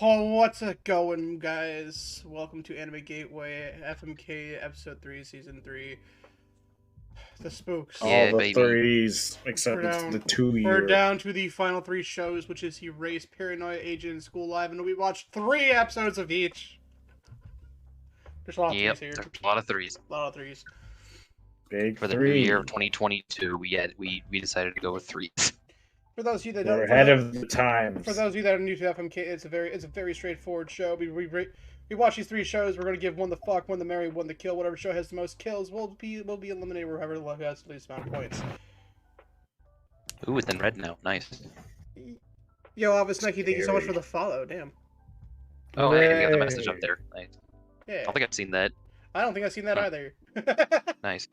Oh, what's it going, guys? Welcome to Anime Gateway FMK S3E3 Season 3. The Spooks. All Yeah, the baby. threes, except We're it's down. the 2 year. We're down to the final three shows, which is Erase, Paranoia Agent, School Live, and we watched 3 episodes of each. There's a lot of Yep, threes here. there's a lot of threes. A lot of threes. Big For the three. new year of 2022, we decided to go with threes. For those of you that We're don't, ahead of the times. for those of you that are new to FMK, it's a very straightforward show. We watch these 3 shows. We're gonna give one the fuck, one the marry, one the kill. Whatever show has the most kills will be eliminated. Whoever has the least amount of points. Ooh, it's in red now. Nice. Yo, Elvis Nike, thank you so much for the follow. Damn. Oh, hey, you got the message up there. Nice. I Yeah. don't think I've seen that. I don't think I've seen that Huh. either. Nice.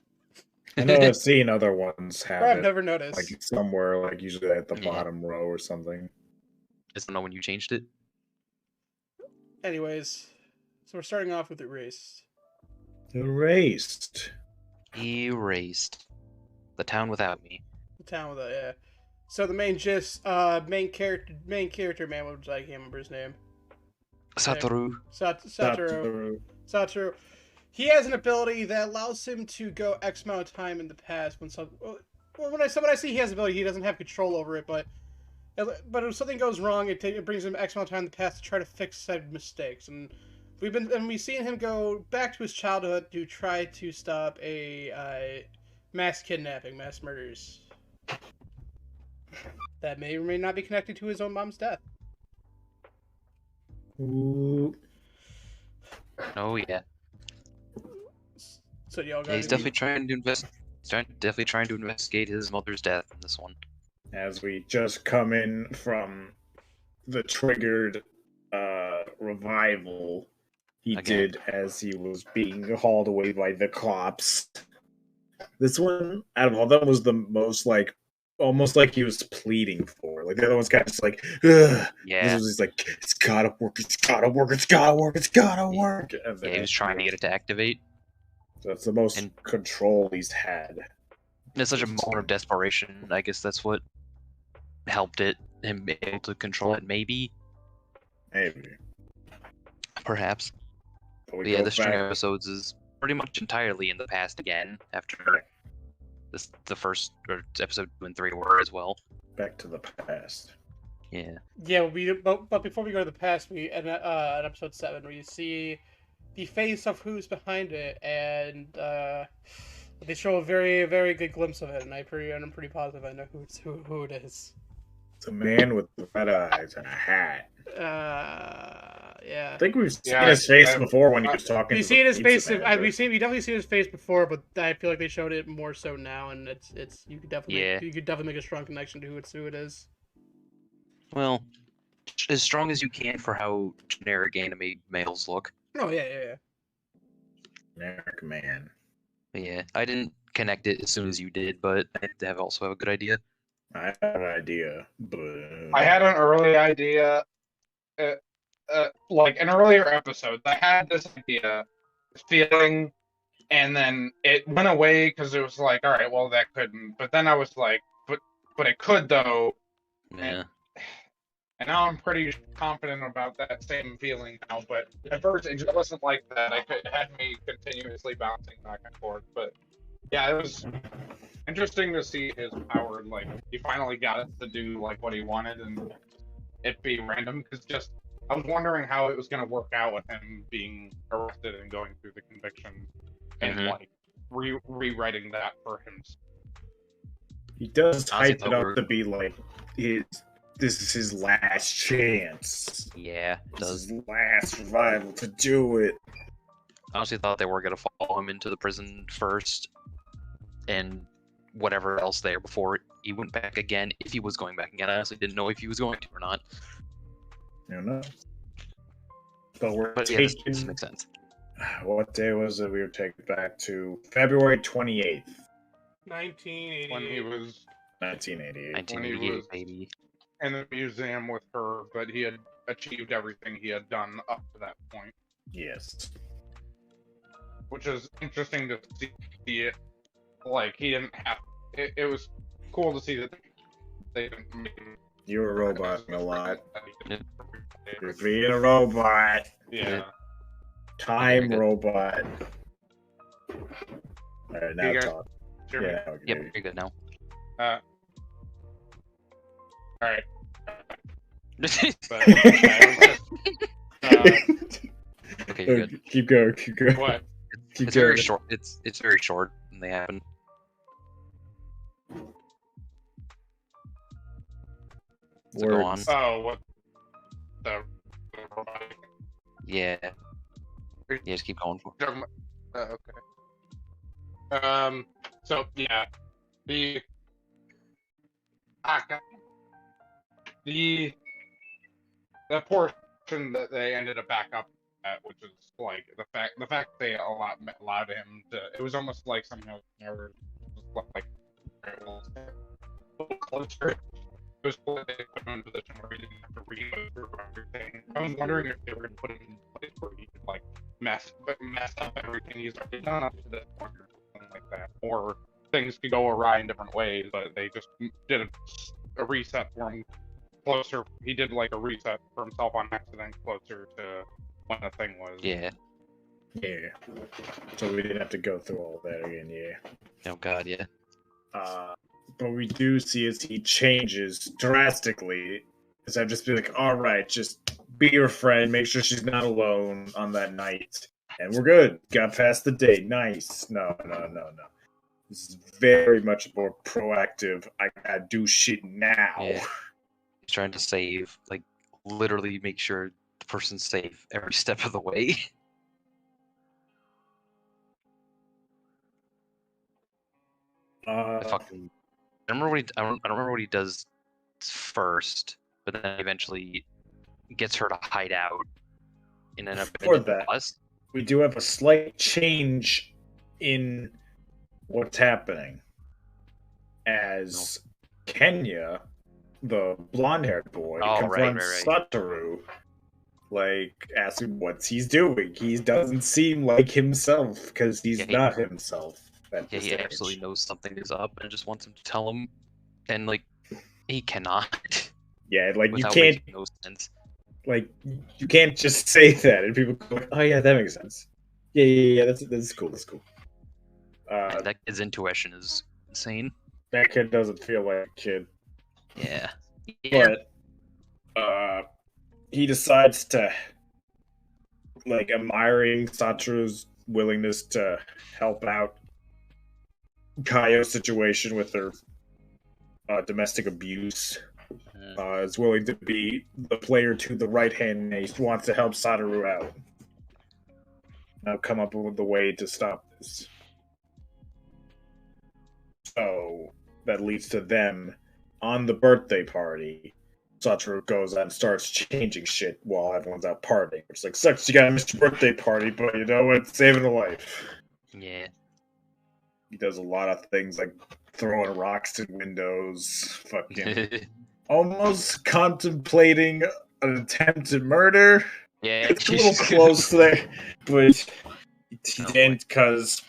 I know I've seen other ones have Or I've it, never noticed. like somewhere, like usually at the Yeah. bottom row or something. Just don't know when you changed it. Anyways, so we're starting off with Erased. Erased. Erased. The town without me. The town with yeah. So the main gist, main character man, what was I can't remember his name. Satoru. Satoru. He has an ability that allows him to go X amount of time in the past when when I say he has an ability, he doesn't have control over it, but if something goes wrong, it brings him X amount of time in the past to try to fix said mistakes. And we've seen him go back to his childhood to try to stop a mass kidnapping, mass murders that may or may not be connected to his own mom's death. Ooh. Oh yeah. So y'all got Yeah, he's definitely trying to investigate his mother's death in this one. As we just come in from the triggered revival he Again. did as he was being hauled away by the cops. This one, out of all them, was the most like, almost like he was pleading for. Like the other one's kind of just like, ugh. Yeah. This was just like, it's gotta work, it's gotta work, it's gotta work, it's gotta work. And Yeah, he was trying to get it to activate. That's the most And- control he's had. And it's such a moment of desperation. I guess that's what helped him be able to control it. Maybe, Maybe. perhaps. But we But yeah, go the string of back- episodes is pretty much entirely in the past again. After the first or episode 2 and 3 were as well. back to the past. Yeah. Yeah, but before we go to the past, we at episode 7, we see the face of who's behind it, and they show a very, very good glimpse of it, and I'm pretty positive I know who it is. It's a man with red eyes and a hat. Yeah. I think we've seen Yeah, his face I- before when he was talking. We to see the his face. pizza manager. We definitely seen his face before, but I feel like they showed it more so now, and it's you could definitely make a strong connection to who it is. Well, as strong as you can for how generic anime males look. Oh yeah. Generic man. But yeah, I didn't connect it as soon as you did, but I also have a good idea. I had an idea, but I had an early idea, like in earlier episodes. I had this idea, feeling, and then it went away because it was like, all right, well that couldn't. But then I was like, but it could though. Yeah. And now I'm pretty confident about that same feeling now. But at first it just wasn't like that. It had me continuously bouncing back and forth. But yeah, it was interesting to see his power. Like he finally got it to do like what he wanted, and it be random. Because just I was wondering how it was going to work out with him being arrested and going through the conviction, and Mhm. like rewriting that for him. he does Honestly, hype it up to be like this is his last chance. Yeah, it This does. is his last revival to do it. I honestly thought they were gonna follow him into the prison first, and whatever else there before he went back again. If he was going back again, I honestly didn't know if he was going to or not. You know. But we're But yeah, taking. this makes sense. What day was it? We were taken back to February 28th, 1988. When he was 1988. 1988, was- baby. in the museum with her, but he had achieved everything he had done up to that point, Yes. which is interesting to see it. Like he didn't have. It was cool to see that they didn't make him You were roboting a lot. You're being a robot. Yeah. Time Good. robot. Alright, now You guys talk. hear me? Yeah, okay. Yep, you're good now. All right. Okay, But yeah, it was just, you're good. Keep going, keep going. what? Keep It's very going. short. It's very short, and they happen. So go on. Words. Oh, what? The robotic. Yeah. Yeah, just keep going. Talking about- okay. So yeah, the God. the portion that they ended up back up at, which is like the fact they allowed him to. It was almost like somehow never like closer. It was like they put him in a position where he didn't have to read through everything. I was wondering if they were going to put him in a place where he could like mess up everything he's already done up to this point or something like that, or things could go awry in different ways. But they just did a reset for him closer. He did like a reset for himself on accident closer to when the thing was. Yeah. Yeah. So we didn't have to go through all that again, yeah. Oh god, yeah. But we do see as he changes drastically. As I've just been like, alright, just be your friend, make sure she's not alone on that night. And we're good. Got past the date. Nice. No. This is very much more proactive. I gotta do shit now. Yeah. He's trying to save, like, literally make sure the person's safe every step of the way. I don't remember what he does first, but then eventually gets her to hide out and end up For in the that. bus. We do have a slight change in what's happening. As Kenya, the blonde-haired boy, confronts Satoru, like, asking what he's doing. He doesn't seem like himself, because he's not himself. Yeah, he absolutely knows something is up and just wants him to tell him, and, like, he cannot. Yeah, like, you without can't... making no sense. Like, you can't just say that, and people go like, oh yeah, that makes sense. Yeah, that's cool, that's cool. That kid's intuition is insane. That kid doesn't feel like a kid. Yeah. But, he decides to, like, admiring Satoru's willingness to help out Kaio's situation with her domestic abuse. Is willing to be the player to the right hand, and he wants to help Satoru out. Now come up with a way to stop this. So that leads to them on the birthday party. Satoru goes out and starts changing shit while everyone's out partying. It's like, sucks you gotta miss your birthday party, but you know what? Saving a life. Yeah. He does a lot of things like throwing rocks in windows, fucking almost contemplating an attempted murder. Yeah, It's a little close there, but he didn't because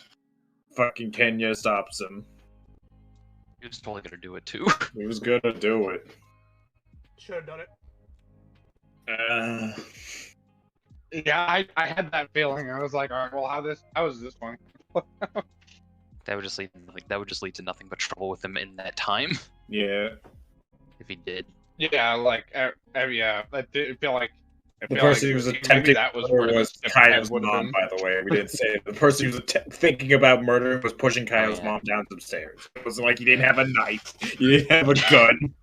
fucking Kenya stops him. He was totally gonna do it too. He was gonna do it. Should have done it. Yeah, I had that feeling. I was like, all right, well, how is this going? That would just lead to nothing but trouble with him in that time. Yeah. If he did. Yeah, like, yeah, I did feel like. The person who was attempting that was Kaio's mom, by the way. We didn't say it. The person who was thinking about murdering was pushing Kaio's mom down some stairs. It wasn't like he didn't have a knife. He didn't have a gun.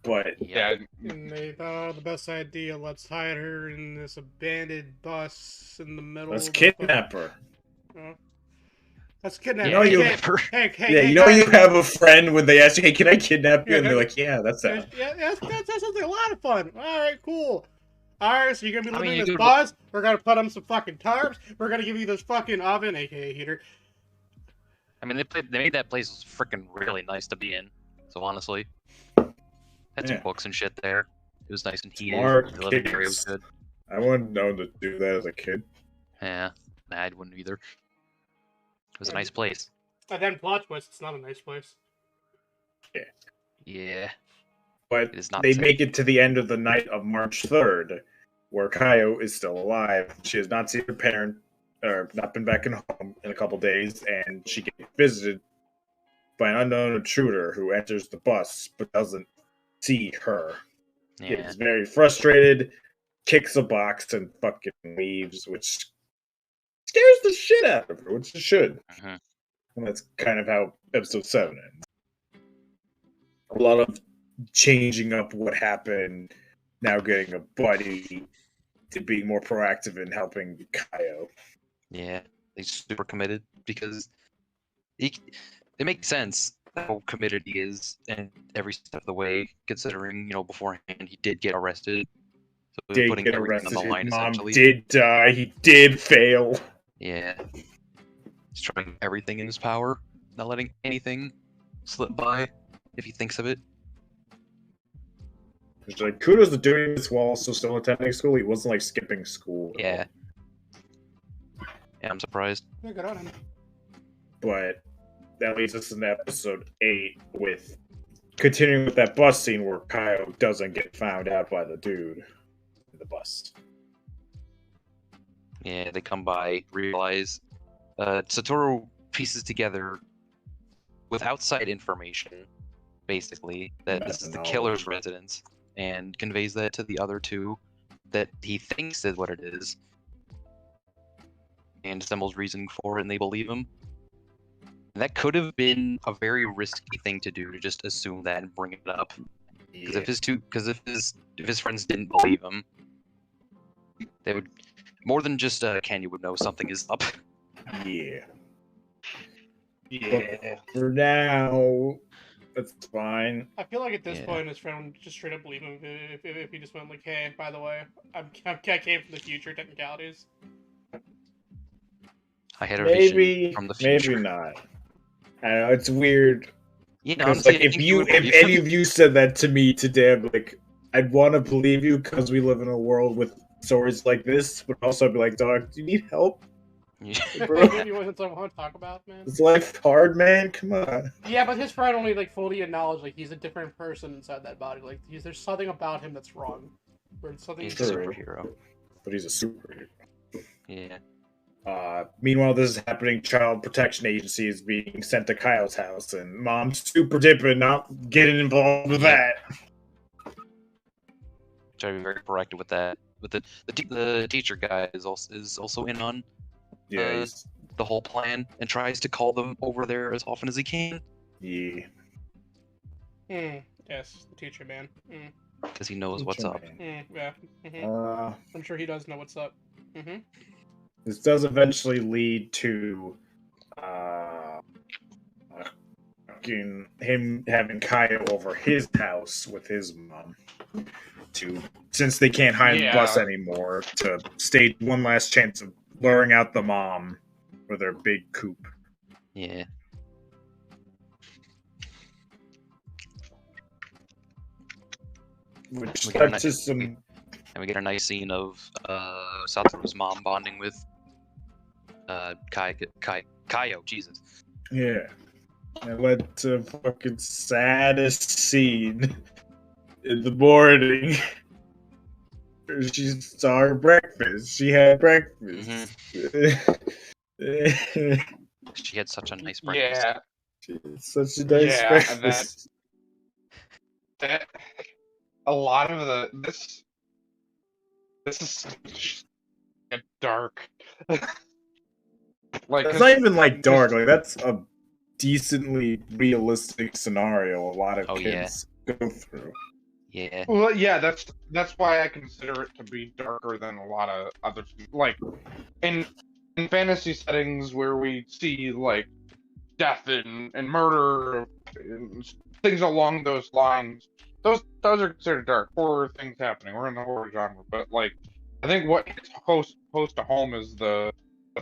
But yeah, And they thought, oh, the best idea, let's hide her in this abandoned bus in the middle. let's kidnap her. Let's kidnap Yeah, her. kidnap Hey, Yeah, you know you have a friend when they ask you, hey, can I kidnap you? Yeah, And they're like, yeah, that's that. Yeah, that sounds like a lot of fun. All right, cool. All right, so you're gonna be living in you this bus. We're gonna put on some fucking tarps. We're gonna give you this fucking oven, aka heater. I mean, they made that place freaking really nice to be in. So honestly, had some books and shit there. It was nice and heated. Smart The living area kids. was good. I wouldn't know to do that as a kid. Yeah, nah, I wouldn't either. It was a nice place. And then plot twist, it's not a nice place. Yeah. But It is not they safe. make it to the end of the night of March 3rd, where Kaio is still alive. She has not seen her parent, or not been back in home in a couple days, and she gets visited by an unknown intruder who enters the bus but doesn't see her. Yeah. Gets very frustrated, kicks a box, and fucking leaves, which scares the shit out of her, which it should. Mhm. And that's kind of how episode 7 ends. A lot of changing up what happened, now getting a buddy, to being more proactive in helping Kaio. Yeah, he's super committed because it makes sense how committed he is, and every step of the way, considering beforehand he did get arrested, so he was Did putting get everything arrested. on the line His mom essentially. did die. He did fail. Yeah, he's trying everything in his power, not letting anything slip by if he thinks of it. It's like, kudos to doing this while also still attending school. He wasn't like skipping school. Yeah. Yeah, I'm surprised. Yeah, good on him. But that leads us into episode 8 with continuing with that bus scene where Kaio doesn't get found out by the dude in the bus. Yeah, they come by, realize Satoru pieces together with outside information, basically, that this is the killer's residence, and conveys that to the other two that he thinks is what it is, and assembles reasoning for it, and they believe him. And that could have been a very risky thing to do, to just assume that and bring it up. Because if his friends didn't believe him, they would, more than just Kenya would know something is up. Yeah. Yeah. For now, that's fine. I feel like at this Yeah. point, his friend would just straight up believe him if he just went like, "Hey, by the way, I came from the future. Technicalities." I had a Maybe, vision from the future. maybe not. I know it's weird. Yeah, Because honestly, like, I if think you would if believe any him. of you said that to me today, I'm like, I'd want to believe you because we live in a world with stories like this, but also I'd be like, dog, do you need help? Bro. Maybe wasn't something I want to talk about, man. Is life hard, man? Come on. Yeah, but his friend only like fully acknowledged like he's a different person inside that body. Like there's something about him that's wrong. Or it's something. He's a True. superhero. But he's a superhero. Yeah. Meanwhile, this is happening. Child Protection Agency is being sent to Kyle's house, and Mom's super dipping, not getting involved with that. Try to be very proactive with that. But the teacher guy is also in on Yeah, he's, the whole plan and tries to call them over there as often as he can yeah. Yes, the teacher man. because he knows what's up. Yeah. I'm sure he does know what's up. This does eventually lead to him having Kaio over his house with his mom, since they can't hide the bus anymore, to stage one last chance of luring out the mom for their big coup. Yeah. Which We got a touches some. And we get a nice scene of Satoru's mom bonding with Kaio. Jesus. Yeah. It led to fucking saddest scene in the morning. She saw her breakfast. She had breakfast. She had such a nice breakfast. Yeah. She had such a nice breakfast. That a lot of this is dark. Like It's not even like dark. Like that's a decently realistic scenario. A lot of kids go through. Yeah. Well, yeah, that's why I consider it to be darker than a lot of other, like in fantasy settings where we see like death and murder and things along those lines. Those are considered dark horror things happening. We're in the horror genre, but like I think what hits close to home is the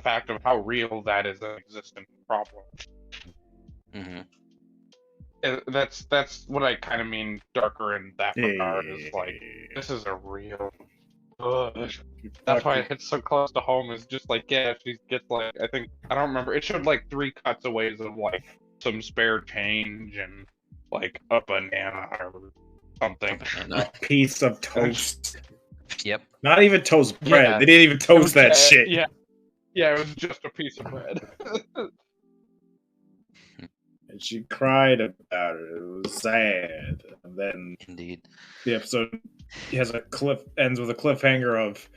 fact of how real that is an existent problem. That's what I kind of mean darker in that regard. Is like this is a real. That's why it hits so close to home. Is just like she gets like I don't remember. It showed like 3 cutaways of like some spare change and like a banana or something. And, A piece of toast. yep. Not even toast bread. Yeah. They didn't even It toast was, that shit. Yeah. Yeah, it was just a piece of bread. And she cried about it. It was sad. And then Indeed. the episode ends with a cliffhanger of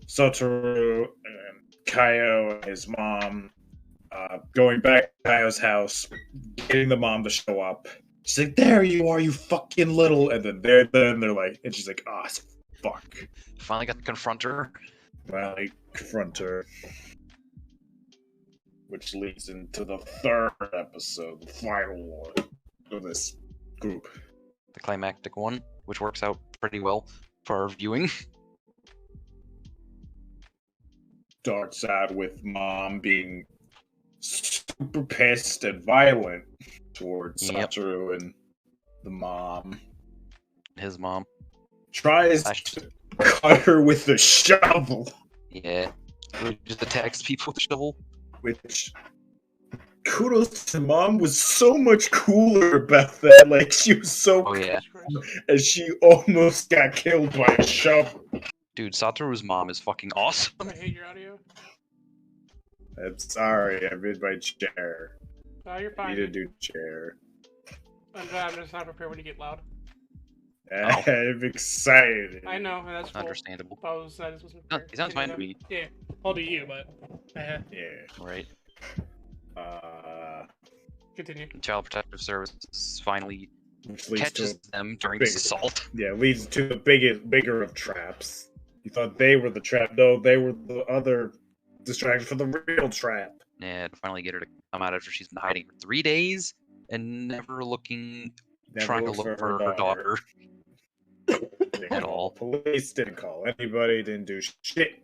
Satoru and Kaio and his mom going back to Kaio's house, getting the mom to show up. She's like, "There you are, you fucking little," and then they're like, and she's like, "Ah, fuck." Finally got to confront her. Well, I confront her. Which leads into the third episode, the final one of this group. The climactic one, which works out pretty well for our viewing. Starts out with mom being super pissed and violent towards Yep. Satoru and the mom. His mom. Tries to cut her with a shovel. Yeah. Who just attacks people with a shovel. Which, kudos to mom, was so much cooler about that. Like, she was so Oh yeah. and she almost got killed by a shovel. Dude, Satoru's mom is fucking awesome. I hate your audio. I'm sorry, I'm in my chair. Oh, you're I fine. need a new chair. I'm just not prepared when you get loud. I'm excited. I know, and that's cool. Understandable. I just wasn't No, prepared. he sounds fine to me. Yeah, I'll do you, but Yeah. Right. Continue. Child Protective Services finally Which leads catches to them during big- this assault. leads to the bigger of traps. You thought they were the trap. No, they were the other distraction for the real trap. Yeah, to finally get her to come out after she's been hiding for 3 days and never looking, Never trying to looked look for her daughter. Didn't at call all. Police didn't call anybody. Didn't do shit.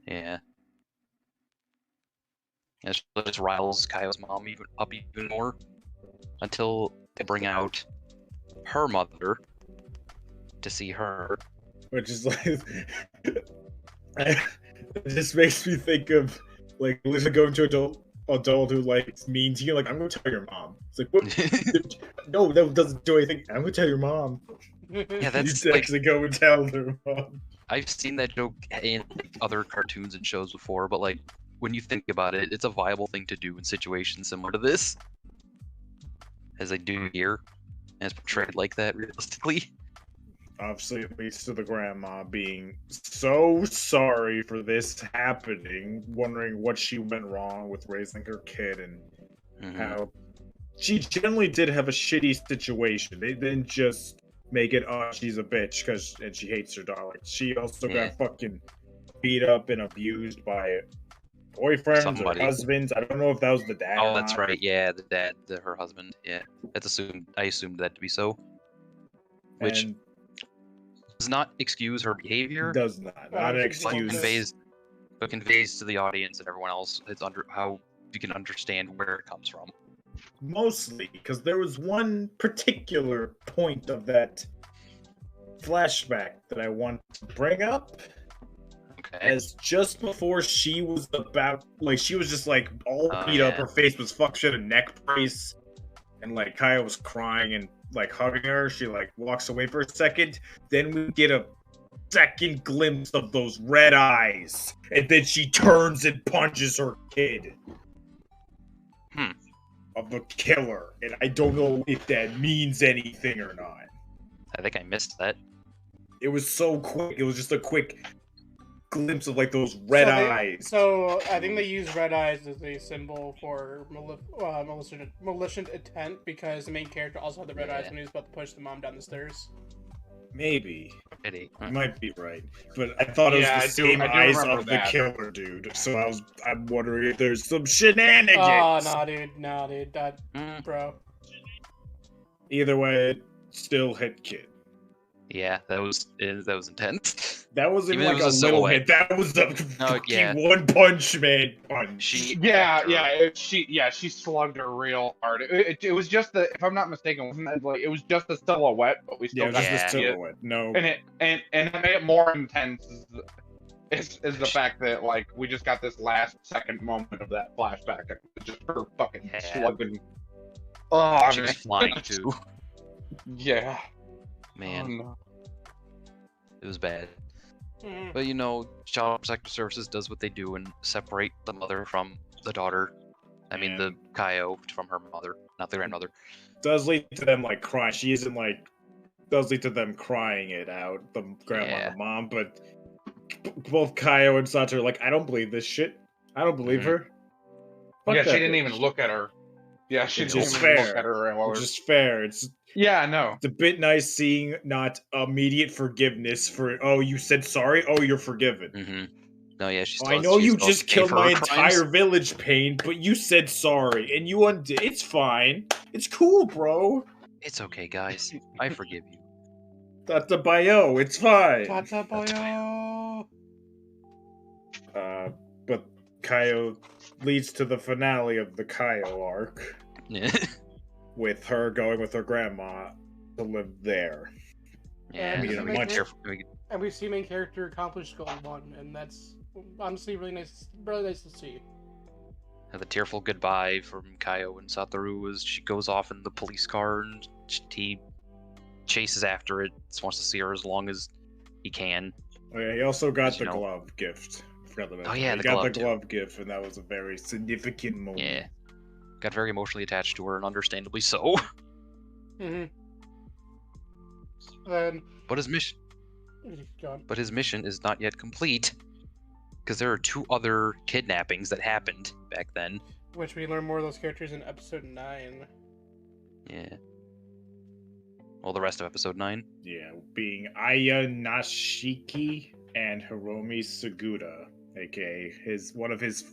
Yeah. And she just riles Kaio's mom even more until they bring out her mother to see her. Which is like, it just makes me think of like Lisa going to adult who like mean to you. Like, I'm gonna tell your mom. It's like, what? No, that doesn't do anything. I'm gonna tell your mom. Yeah, that's You like, actually go and tell their mom. I've seen that joke in like, other cartoons and shows before, but like when you think about it, it's a viable thing to do in situations similar to this, as they do here, and it's portrayed like that realistically. Obviously, it leads to the grandma being so sorry for this happening, wondering what she went wrong with raising her kid and Mhm. how she generally did have a shitty situation. They didn't just make it, oh, she's a bitch and she hates her daughter. Like, she also Yeah. got fucking beat up and abused by boyfriends Somebody. or husbands. I don't know if that was the dad. Oh, or that's not. right. Yeah, the dad, her husband. Yeah, I assumed that to be so. Which And does not excuse her behavior, does not an Well, but excuse. conveys to the audience and everyone else it's under how you can understand where it comes from. Mostly because there was one particular point of that flashback that I want to bring up. Okay. As just before she was about, like, she was just like all Oh, beat up, yeah. her face was fucked, she had a neck brace, and like Kaya was crying and like hugging her. She like walks away for a second, then we get a second glimpse of those red eyes, and then she turns and punches her kid. Of the killer, and I don't know if that means anything or not. I think I missed that. It was so quick. It was just a quick glimpse of like those red eyes. So I think they use red eyes as a symbol for malicious intent because the main character also had the red eyes Yeah. when he was about to push the mom down the stairs. Maybe. Pity. You might be right, but I thought it Yeah, was the same I do eyes remember of that. the killer dude. So I'm wondering if there's some shenanigans. Oh no, dude, that Mm, bro. Either way, it still hit kid. yeah, that was intense. That wasn't Even if like it a was a little silhouette. hit. That was a No, fucking yeah. One Punch Man punch. She She slugged her real hard. It was just the, if I'm not mistaken, wasn't it like, it was just the silhouette, but we Yeah, still it was got just Yeah. a to see it. silhouette. No. And it made it more intense is the fact that like we just got this last second moment of that flashback, just her fucking Yeah. slugging. Oh, she was flying too. Yeah. Man, Oh, no. it was bad. Mm. But you know, Child Protective Services does what they do and separate the mother from the daughter. I mean, the And- Kaio from her mother, not the grandmother. Does lead to them like crying. She isn't like does lead to them crying it out, the grandma Yeah. and the mom, but both Kaio and Satoru are like, I don't believe this shit. I don't believe Mhm. her. Fuck Yeah, that she didn't bitch. even look at her. Yeah, she It's didn't just even look fair. at her. While It's just fair. It's yeah, no. a bit nice seeing not immediate forgiveness for, oh, you said sorry? Oh, you're forgiven. Mm-hmm. No, yeah, she Oh, still I know she you still has just to pay killed for my her crimes. entire village, Pain, but you said sorry, and you undid. It's fine. It's cool, bro. It's okay, guys. I forgive you. Tata Bayo, it's fine. Tata boyo. But Kaio leads to the finale of the Kaio arc, Yeah. with her going with her grandma to live there. Yeah. And we and get then a we much- get tearful- And we see main character accomplish goal 1, and that's honestly really nice to see. the tearful goodbye from Kaio and Satoru as she goes off in the police car and he chases after it, just wants to see her as long as he can. Oh, yeah, he also got You the know. glove gift. Forgot about Oh, that. yeah, he the got glove, the too. glove gift, and that was a very significant moment. Yeah. Got very emotionally attached to her, and understandably so. Mm-hmm. Then, But his mission gone. But his mission is not yet complete, because there are 2 other kidnappings that happened back then. Which we learn more of those characters in episode 9. Yeah. Well, the rest of episode 9. Yeah, being Aya Nashiki and Hiromi Suguda, aka one of his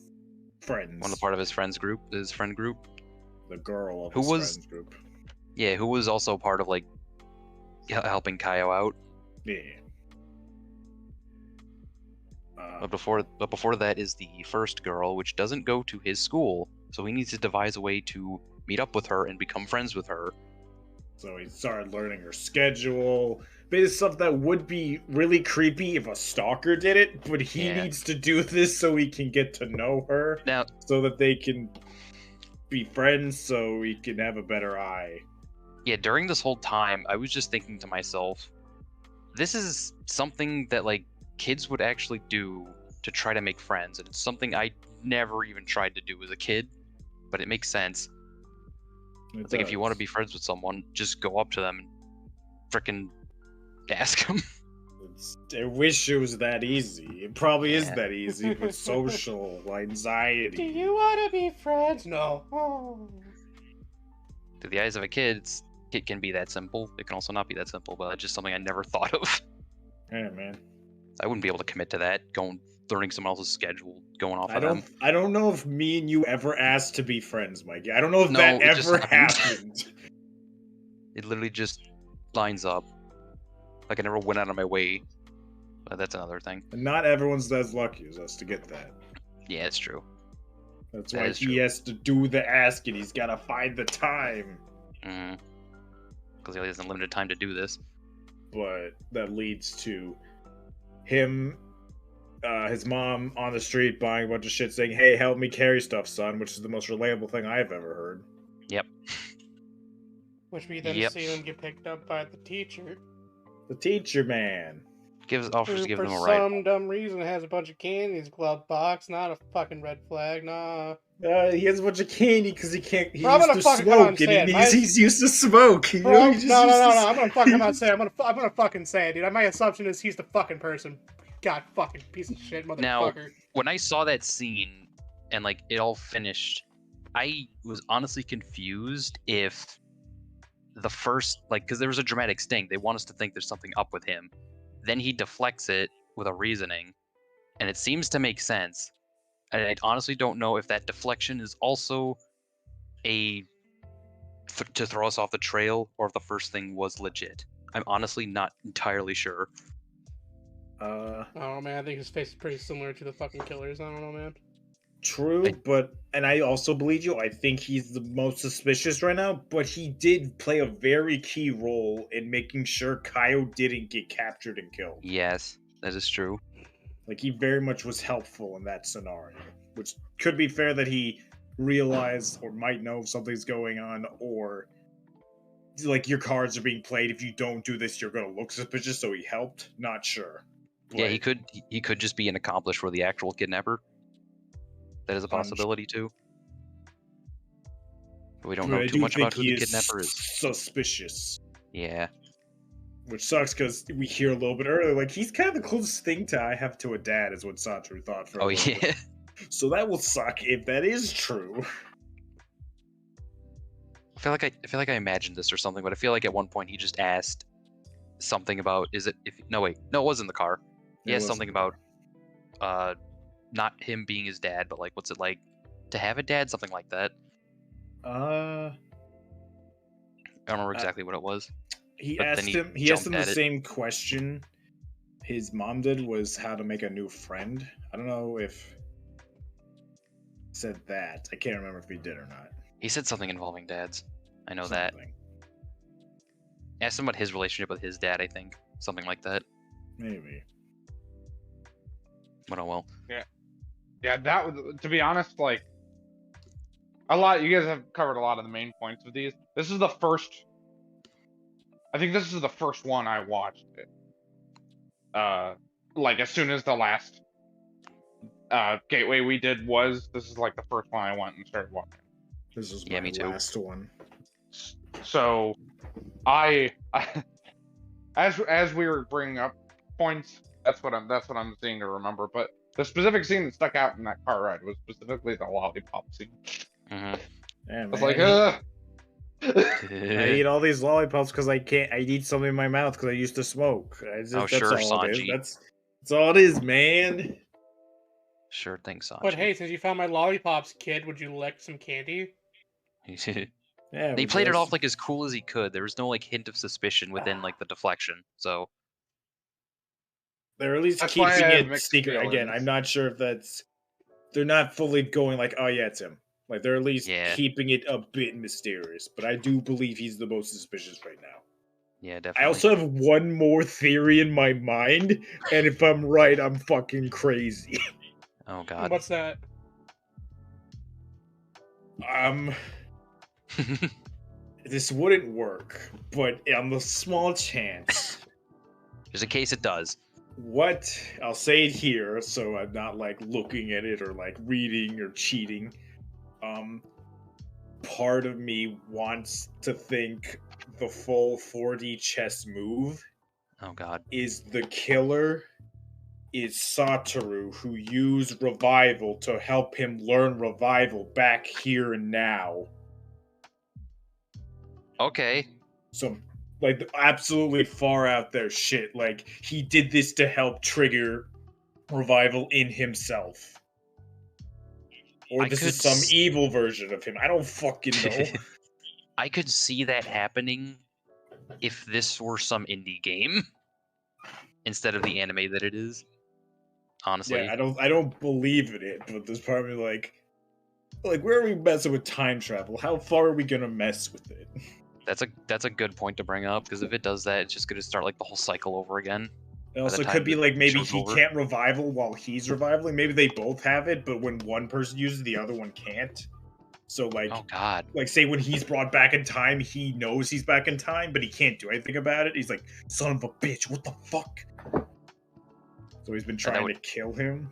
friends. One of part of his friend group. The girl of Who his was- friends group. Yeah, who was also part of, like, helping Kaio out. Yeah. But before that is the first girl, which doesn't go to his school, so he needs to devise a way to meet up with her and become friends with her. So he started learning her schedule. Bit of stuff that would be really creepy if a stalker did it, but he Yeah. needs to do this so he can get to know her, Now, so that they can be friends, so he can have a better eye. yeah, during this whole time, I was just thinking to myself, this is something that, like, kids would actually do to try to make friends, and it's something I never even tried to do as a kid, but it makes sense. It's like, if you want to be friends with someone, just go up to them and frickin' ask them. I wish it was that easy. It probably is Yeah. that easy, but social Do anxiety. you want to be friends? No. Oh. To the eyes of a kid, it can be that simple. It can also not be that simple, but it's just something I never thought of. Yeah, man. I wouldn't be able to commit to that, learning someone else's schedule, going off I of them. don't know if me and you ever asked to be friends, Mikey. I don't know if No, that it just ever happened. happened. It literally just lines up. Like, I never went out of my way, but that's another thing. And not everyone's as lucky as us to get that. Yeah, it's true. That's That why is he true. has to do the asking. He's got to find the time. Because he only has limited time to do this. But that leads to him, his mom on the street buying a bunch of shit saying, hey, help me carry stuff, son, which is the most relatable thing I've ever heard. Yep. Which we then Yep. see him get picked up by the teacher, The teacher man. Offers who to give for them a ride. some dumb reason has a bunch of candy in his glove box. Not a fucking red flag, nah. He has a bunch of candy because he can't. He's Bro, I'm used gonna to fucking come out and smoke, say and it. he's used to smoke. You Bro, know, no, he just no, used no, to no. I'm gonna fucking come out and say it. I'm gonna fucking say it, dude. My assumption is he's the fucking person. God, fucking piece of shit, motherfucker. Now- When I saw that scene and, like, it all finished, I was honestly confused if the first, like, because there was a dramatic sting. They want us to think there's something up with him. Then he deflects it with a reasoning, and it seems to make sense. And I honestly don't know if that deflection is also to throw us off the trail, or if the first thing was legit. I'm honestly not entirely sure. I don't know, man. I think his face is pretty similar to the fucking killers. I don't know, man. True, and I also believe you. I think he's the most suspicious right now, but he did play a very key role in making sure Kaio didn't get captured and killed. Yes, that is true. Like, he very much was helpful in that scenario, which could be fair that he realized or might know something's going on, or like your cards are being played. If you don't do this, you're gonna look suspicious. So he helped. Not sure. Yeah, he could just be an accomplice for the actual kidnapper. That is a possibility too. But we don't know too much about who the kidnapper is. Suspicious. Yeah. Which sucks because we hear a little bit earlier, like he's kind of the closest thing to I have to a dad, is what Satoru thought for. Oh yeah. Bit. So that will suck if that is true. I feel like I imagined this or something, but I feel like at one point he just asked something about it was in the car. He asked something about not him being his dad, but like what's it like to have a dad, something like that. I don't remember exactly what it was. He asked him the same question his mom did, was how to make a new friend. I don't know if said that. I can't remember if he did or not. He said something involving dads. I know that. Asked him about his relationship with his dad, I think. Something like that. Maybe. But oh well. Yeah, that was, to be honest, like you guys have covered a lot of the main points of these. I think this is the first one I watched. Like as soon as the last Gateway we did this is like the first one I went and started watching. This is my last one. So, as we were bringing up points, that's what I'm seeing to remember. But the specific scene that stuck out in that car ride was specifically the lollipop scene. Mm-hmm. Yeah, I was like, I eat all these lollipops because I need something in my mouth because I used to smoke. That's all Sanji. it is. That's all it is, man. Sure thing, Sanji. But hey, since you found my lollipops, kid, would you lick some candy? Yeah, he played it off like as cool as he could. There was no like hint of suspicion within like the deflection. So they're at least keeping it secret. Again, I'm not sure if they're not fully going like, oh yeah, it's him. Like they're at least keeping it a bit mysterious. But I do believe he's the most suspicious right now. Yeah, definitely. I also have one more theory in my mind, and if I'm right, I'm fucking crazy. Oh god. What's that? This wouldn't work, but on the small chance. Just in case it does. I'll say it here, so I'm not like looking at it or like reading or cheating. Part of me wants to think the full 4D chess move. Oh god. Is the killer is Satoru, who used revival to help him learn revival back here and now. Okay. So, like, absolutely far out there shit. Like, he did this to help trigger revival in himself. Or this is some evil version of him. I don't fucking know. I could see that happening if this were some indie game instead of the anime that it is. Honestly. Yeah, I don't believe in it, but there's part of me like where are we messing with time travel? How far are we gonna mess with it? That's a good point to bring up, because if it does that, it's just gonna start like the whole cycle over again. It also could be like maybe he can't revival while he's revivaling. Maybe they both have it, but when one person uses it, the other one can't. So like, oh god, like say when he's brought back in time, he knows he's back in time, but he can't do anything about it. He's like, son of a bitch, what the fuck? So he's been trying to kill him.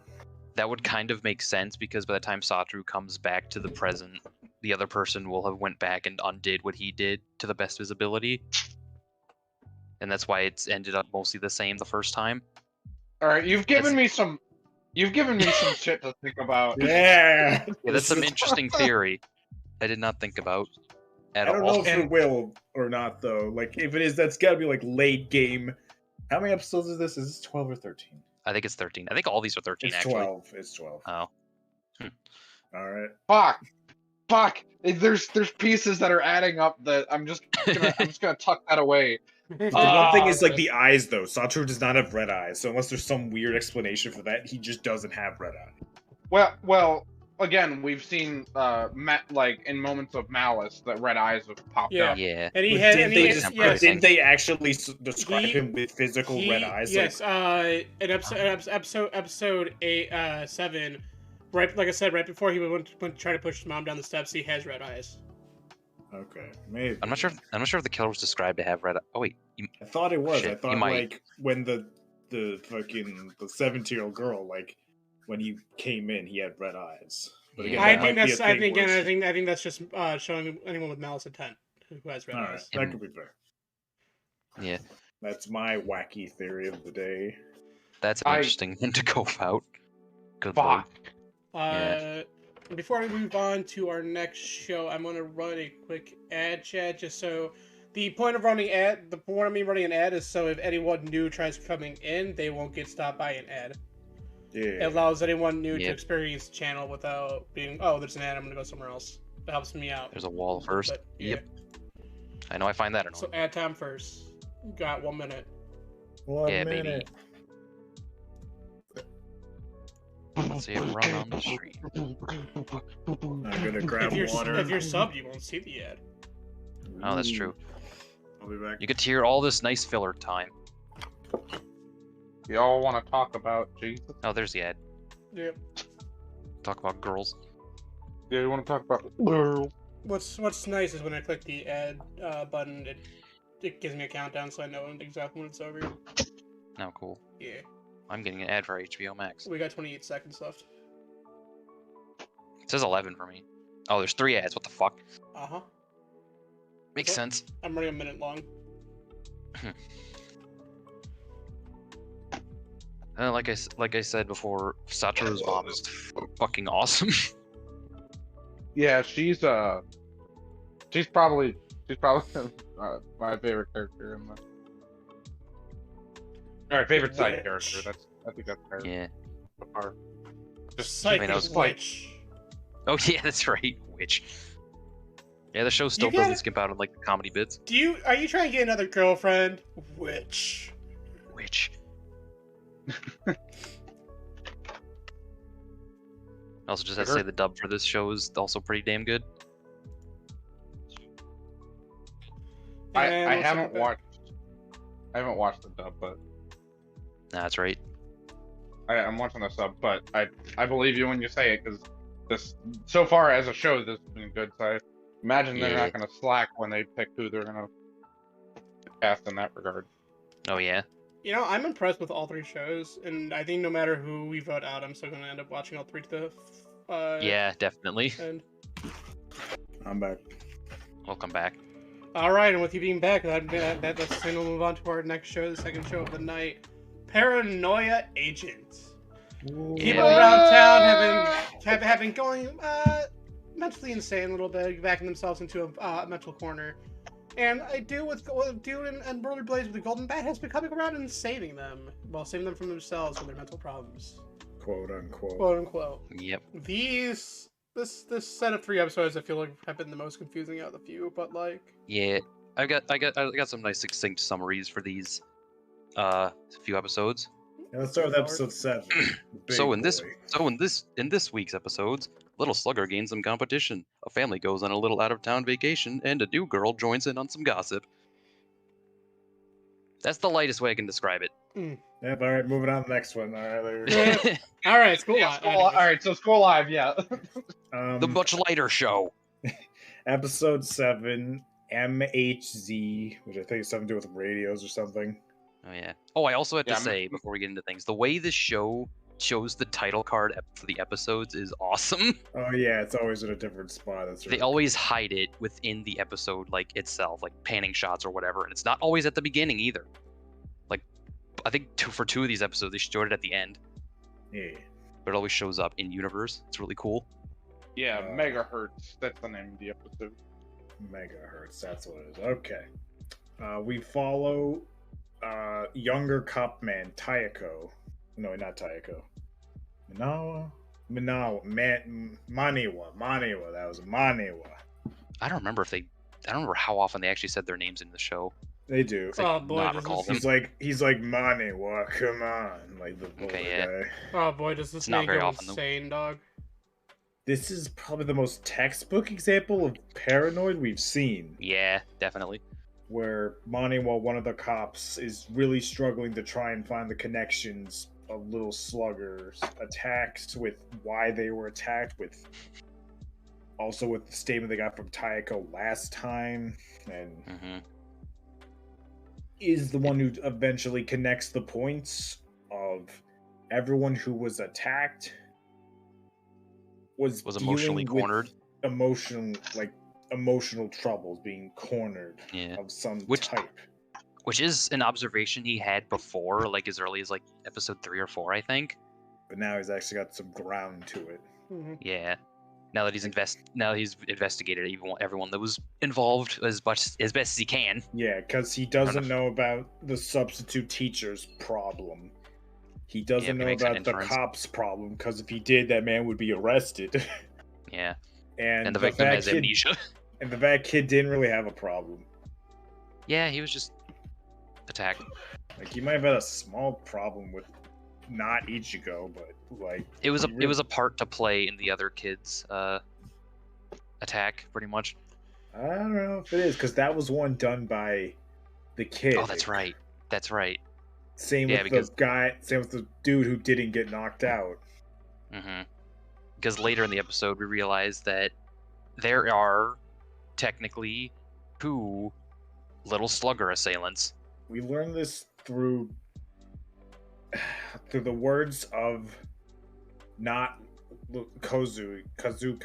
That would kind of make sense, because by the time Satoru comes back to the present, the other person will have went back and undid what he did to the best visibility. And that's why it's ended up mostly the same the first time. All right, you've given me some shit to think about. Yeah, that's some interesting theory I did not think about at all. I don't know if it will or not, though. Like, if it is, that's got to be like late game. How many episodes is this? Is this 12 or 13? I think it's 13. I think all these are 13, it's actually. 12. It's 12. Oh. All right. Fuck. There's pieces that are adding up that I'm just gonna tuck that away. The one thing is like the eyes, though. Satoru does not have red eyes, so unless there's some weird explanation for that, he just doesn't have red eyes. Well, again, we've seen like in moments of malice that red eyes have popped up. Yeah. And he had. Yes. Didn't they actually describe him with physical red eyes? Yes. In episode 7, right? Like I said, right before he went to try to push his mom down the steps, he has red eyes. Okay, maybe. I'm not sure. I'm not sure if the killer was described to have red. Oh wait, I thought it was. Shit, I you thought might. like when the 17-year-old girl, like when he came in, he had red eyes. But again, Yeah. I that think might be that's. a I thing think where again. it's- I think that's just showing anyone with malice intent who has red All right, eyes. that could be fair. Yeah, That's my wacky theory of the day. that's an interesting one to go out. Good lord. Fuck. Before we move on to our next show, I'm going to run a quick ad chat just so the point of running me running an ad is so if anyone new tries coming in, they won't get stopped by an ad. Yeah. It allows anyone new to Yep. experience the channel without being, oh, there's an ad, I'm going to go somewhere else. It helps me out. There's a wall first. But, yeah. Yep. I know. I find that annoying. So ad time first. You got 1 minute. 1 Yeah, minute. baby. Let's see it run on the street. I'm gonna grab water. If you're sub, you won't see the ad. Oh, that's true. I'll be back. You get to hear all this nice filler time. Y'all want to talk about Jesus? Oh, there's the ad. Yep. Talk about girls. Yeah, you want to talk about? What's nice is when I click the ad button, it gives me a countdown so I know exactly when it's over. Oh, cool. Yeah. I'm getting an ad for HBO Max. We got 28 seconds left. It says 11 for me. Oh, there's 3 ads. What the fuck? Uh-huh. Makes Okay. sense. I'm running a minute long. Like I said before, Satoru's mom is fucking awesome. Yeah, she's probably my favorite character in the. All right, favorite side character. I think that's her. Yeah. Or just Psychic I was Witch. Oh yeah, that's right. Witch. Yeah, the show still You doesn't get- skip out on like the comedy bits. Are you trying to get another girlfriend? Witch. Witch. I also just have to say the dub for this show is also pretty damn good. I And we'll haven't circle back. watched. I haven't watched the dub, but Nah, that's right. I'm watching the sub. But I believe you when you say it because this so far as a show this has been good. So I imagine they're Yeah. not going to slack when they pick who they're going to cast in that regard. Oh yeah. You know, I'm impressed with all 3 shows, and I think no matter who we vote out, I'm still going to end up watching all 3 to the Yeah, definitely. end. I'm back. Welcome back. All right, and with you being back, let's then we'll move on to our next show, the second show of the night, Paranoia Agent. People Yeah. around town have been going mentally insane a little bit, backing themselves into a mental corner. And a dude and rollerblades with the golden bat has been coming around and saving them, well, saving them from themselves and their mental problems, Quote unquote. quote unquote. Yep. This set of 3 episodes I feel like have been the most confusing out of the few, but like. Yeah. I got some nice succinct summaries for these few episodes. Yeah, let's start with episode 7. Big So in boy. this week's episodes, Little Slugger gains some competition. A family goes on a little out-of-town vacation, and a new girl joins in on some gossip. That's the lightest way I can describe it. Yep, all right, moving on to the next one. All right, there we go. All right, school. Yeah, all right, so School Live, yeah. The much lighter show. Episode 7, MHZ, which I think is something to do with radios or something. Oh yeah. Oh, I also had to Yeah, say before we get into things, the way this show shows the title card for the episodes is awesome. Oh yeah, it's always in a different spot. That's They right. always hide it within the episode, like itself, like panning shots or whatever, and it's not always at the beginning either. Like, I think for 2 of these episodes, they showed it at the end, Yeah. but it always shows up in universe. It's really cool. Yeah, Megahertz. That's the name of the episode. Megahertz, that's what it is. Okay. We follow younger cop man, Tayako. No, not Tayako. Maniwa. That was Maniwa. I don't remember how often they actually said their names in the show. They do. Oh boy, not does recall this, them. He's like Maniwa, come on. Like the older Okay, yeah. guy. oh boy, does this It's not man very go often, though. insane, dog? This is probably the most textbook example of paranoid we've seen. Yeah, definitely. Where Maniwa, one of the cops, is really struggling to try and find the connections of little sluggers attacks with why they were attacked with Also with the statement they got from Tayako last time, and is the one who eventually connects the points of everyone who was attacked was emotionally dealing cornered. With emotional troubles, being cornered of some type. Which is an observation he had before, like as early as like episode 3 or 4, I think. But now he's actually got some ground to it. Yeah. Now that he's investigated everyone that was involved as best as he can. Yeah, because he doesn't know about the substitute teacher's problem. He doesn't know about the cops' problem, because if he did, that man would be arrested. Yeah. And the victim has amnesia. And the bad kid didn't really have a problem. Yeah, he was just attacked. Like, he might have had a small problem with not Ichigo, but like it was a part to play in the other kids' attack, pretty much. I don't know if it is, because that was one done by the kid. Oh, that's right. That's right. Same with the dude who didn't get knocked out. Because later in the episode, we realized that there are technically 2 little slugger assailants. We learned this through the words of not Kozuka,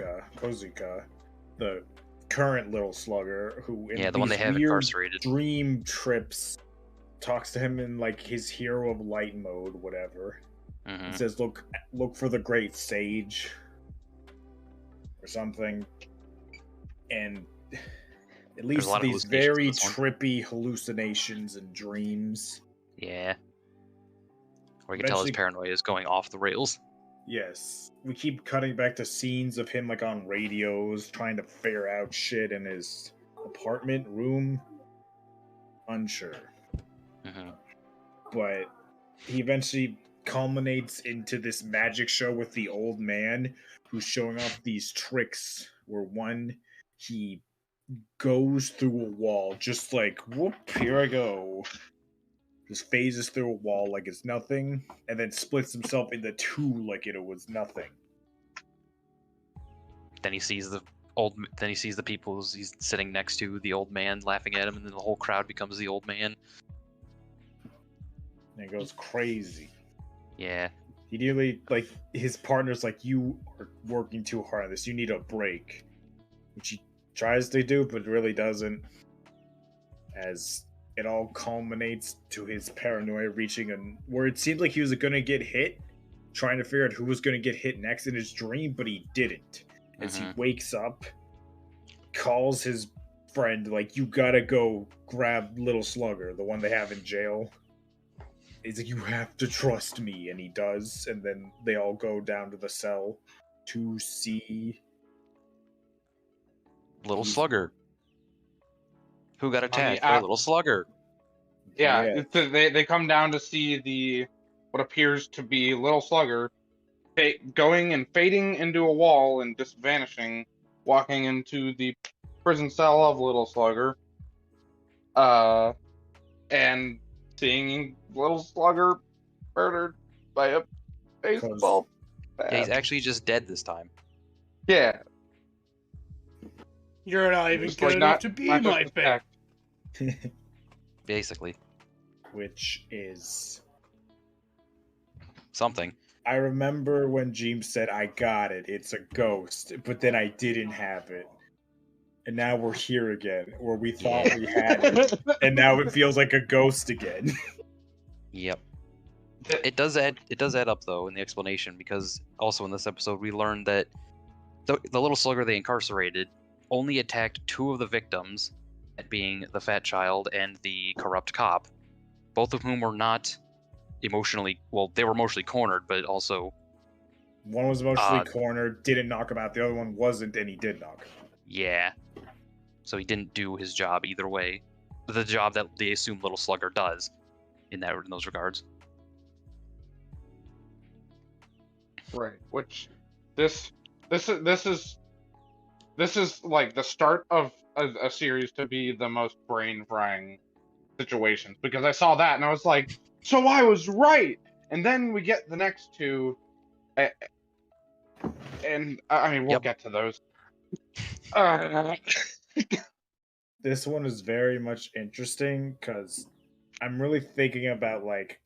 the current little slugger, who in the one they have incarcerated dream trips talks to him in like his hero of light mode, whatever. He says, look for the great sage or something. And it leads to these very trippy hallucinations and dreams. Yeah. Or you can tell his paranoia is going off the rails. Yes. We keep cutting back to scenes of him like on radios, trying to figure out shit in his apartment room. Unsure. But he eventually culminates into this magic show with the old man who's showing off these tricks where one, he goes through a wall just like, whoop, here I go. Just phases through a wall like it's nothing, and then splits himself into 2 like it was nothing. Then he sees the people he's sitting next to, the old man laughing at him, and then the whole crowd becomes the old man. And it goes crazy. Yeah. He nearly, like, his partner's like, you are working too hard on this, you need a break. Which he tries to do, but really doesn't. As it all culminates to his paranoia reaching where it seemed like he was going to get hit, trying to figure out who was going to get hit next in his dream, but he didn't. As he wakes up, calls his friend, like, you gotta go grab Little Slugger, the one they have in jail. He's like, you have to trust me, and he does, and then they all go down to the cell to see Little Slugger. Who got attacked by Little Slugger? Yeah, they come down to see what appears to be Little Slugger going and fading into a wall and just vanishing, walking into the prison cell of Little Slugger, and seeing Little Slugger murdered by a baseball bat. Yeah, he's actually just dead this time. Yeah. You're not even good enough to be my pet. Basically. Which is something. I remember when James said, I got it, it's a ghost, but then I didn't have it. And now we're here again, where we thought we had it, and now it feels like a ghost again. Yep. It does add up, though, in the explanation, because also in this episode we learned that the Little Slugger they incarcerated only attacked 2 of the victims, that being the fat child and the corrupt cop, both of whom were not emotionally, well, they were emotionally cornered, but also... One was emotionally cornered, didn't knock him out, the other one wasn't, and he did knock him out. Yeah. So he didn't do his job either way. The job that they assume Little Slugger does, in those regards. Right. Which this is like the start of a series to be the most brain frying situations, because I saw that and I was like, so I was right. And then we get the next 2, and I mean we'll get to those. Uh, This one is very much interesting because I'm really thinking about like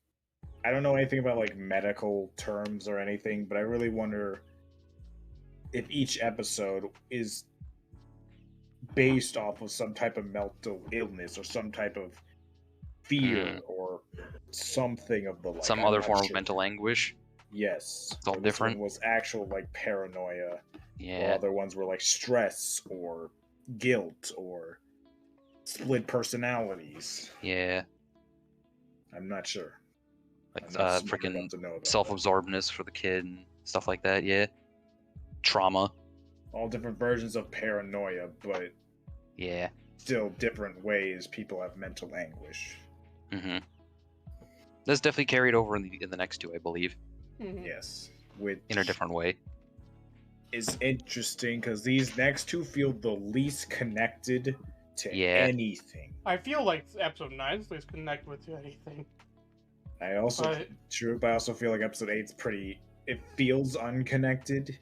I don't know anything about like medical terms or anything, but I really wonder if each episode is based off of some type of mental illness or some type of fear or something of the like. Some I'm other not form of sure. mental anguish. Yes. It's all Or this different. one was actual like paranoia. Or Yeah. other ones were like stress or guilt or split personalities. Yeah. I'm not sure. Like I'm not smart freaking enough to know about that. self-absorbedness for the kid and stuff like that. Yeah. Trauma. All different versions of paranoia, but Yeah. still different ways people have mental anguish. Mm-hmm. That's definitely carried over in the next two, I believe, Mhm. Yes. Which in a different way. is interesting because these next two feel the least connected to Yeah. anything. I feel like episode 9 is least connected with anything. I also But true, but I also feel like episode 8's pretty it feels unconnected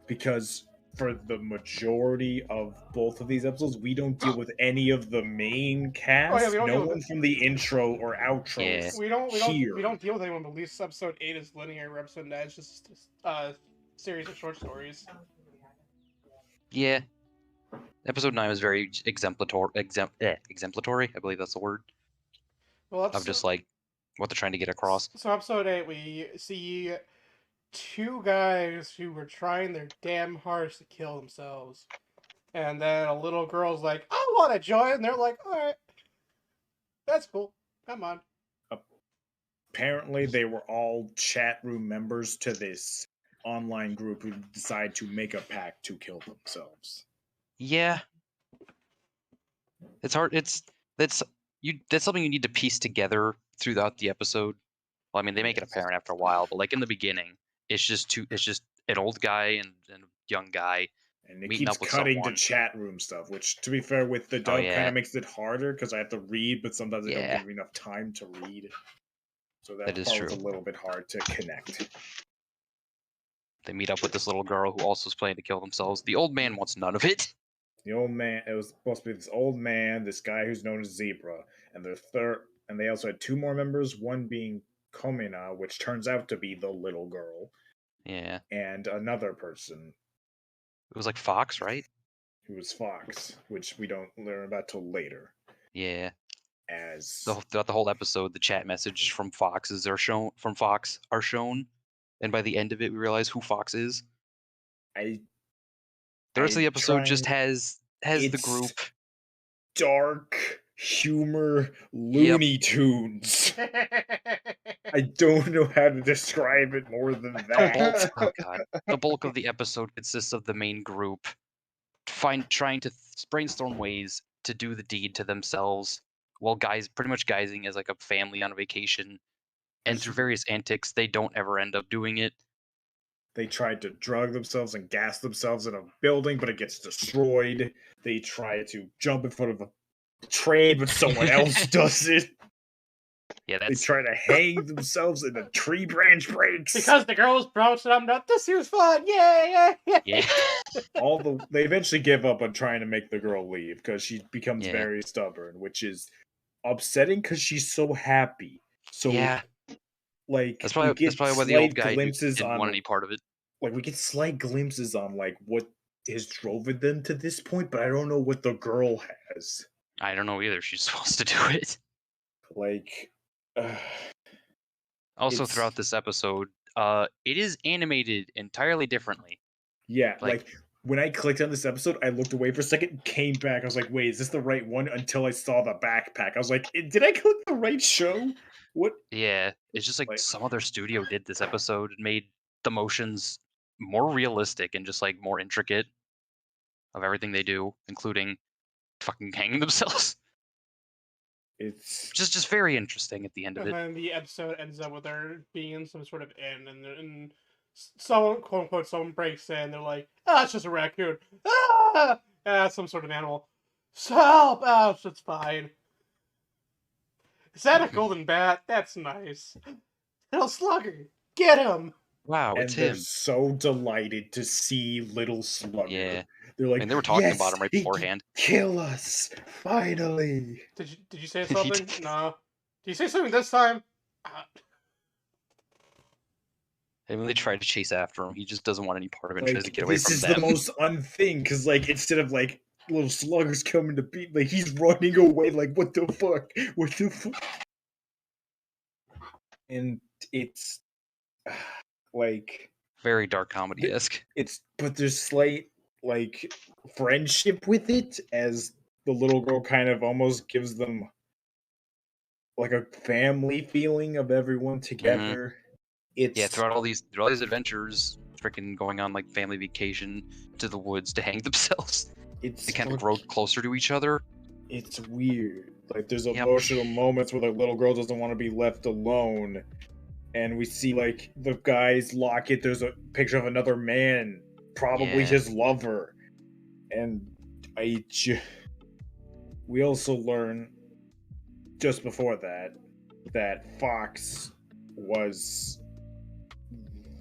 because for the majority of both of these episodes, we don't deal with any of the main cast. we don't No deal with one from the intro or outro Yeah. is we don't here. deal with anyone. But at least episode 8 is linear. Episode 9 is just series of short stories. Yeah. Episode 9 was very exemplatory. Exemplatory, I believe that's the word. Well, Of just like what they're trying to get across. So episode 8, we see two guys who were trying their damn hardest to kill themselves, and then a little girl's like, "I want to join," and they're like, "All right, that's cool. Come on." Apparently, they were all chat room members to this online group who decide to make a pact to kill themselves. Yeah. It's hard. That's something you need to piece together throughout the episode. Well, I mean, they make it Yes. apparent after a while, but like in the beginning, it's just an old guy and a young guy And it meeting keeps up with cutting someone. to chat room stuff, which, to be fair, with the dub, kind yeah. of makes it harder because I have to read, but sometimes they don't Yeah. give me enough time to read. So That that is part was true. a little bit hard to connect. They meet up with this little girl who also is planning to kill themselves. The old man wants none of it. The old man, it was supposed to be this old man, this guy who's known as Zebra, and their third, and they also had two more members, one being Komina, which turns out to be the little girl, Yeah. and another person It was like Fox, right? who was Fox, which we don't learn about till later. Yeah. As Throughout the whole episode, the chat message from Fox are shown, and by the end of it, we realize who Fox is. I The rest of the I'm episode just trying- has the it's group. dark humor Looney Tunes. I don't know how to describe it more than that. Oh god. The bulk of the episode consists of the main group trying to brainstorm ways to do the deed to themselves, while pretty much guising as like a family on a vacation. And through various antics, they don't ever end up doing it. They tried to drug themselves and gas themselves in a building, but it gets destroyed. They try to jump in front of a train, but someone else does it. Yeah, They that's try to hang themselves and a tree branch breaks. Because the girls brounced them up. This was fun. Yeah. yeah. They eventually give up on trying to make the girl leave because she becomes Yeah. very stubborn, which is upsetting because she's so happy. So Yeah. like That's we probably get why the old slight guy glimpses didn't on want any part of it. like we get slight glimpses on like what has driven them to this point, but I don't know what the girl has. I don't know either. She's supposed to do it. Like Also, It's- throughout this episode, it is animated entirely differently. yeah, Like- like when I clicked on this episode, I looked away for a second, came back. I was like, "Wait, is this the right one?" Until I saw the backpack, I was like, "Did I click the right show?" What? Yeah, it's just like Like- some other studio did this episode and made the motions more realistic and just like more intricate of everything they do, including fucking hanging themselves. It's Just very interesting at the end of And it. then the episode ends up with her being in some sort of inn, and someone, quote unquote, someone breaks in. They're like, "Ah, it's just a raccoon. Ah, some sort of animal. Help! Oh, it's fine. Is that a golden bat? That's nice. Little slugger, get him!" Wow, and it's they're him. so delighted to see Little Slugger. Yeah. They're like, I mean, they were talking yes, about him right he can beforehand. kill us finally. Did you say something? No. Did you say something this time? And when they try to chase after him, he just doesn't want any part of it and tries to Like, get away this from is them. the most unthing, because like instead of like little sluggers coming to beat, like he's running away. Like, what the fuck? What the fuck? And it's like Very dark comedy-esque. but there's slight like friendship with it, as the little girl kind of almost gives them like a family feeling of everyone together. It's Yeah, throughout all these adventures, freaking going on like family vacation to the woods to hang themselves, it's they kind of grow closer to each other. it's weird. Like there's Yep. emotional moments where the little girl doesn't want to be left alone, and we see like the guy's locket. There's a picture of another man, probably Yeah. his lover, and we also learn just before that Fox was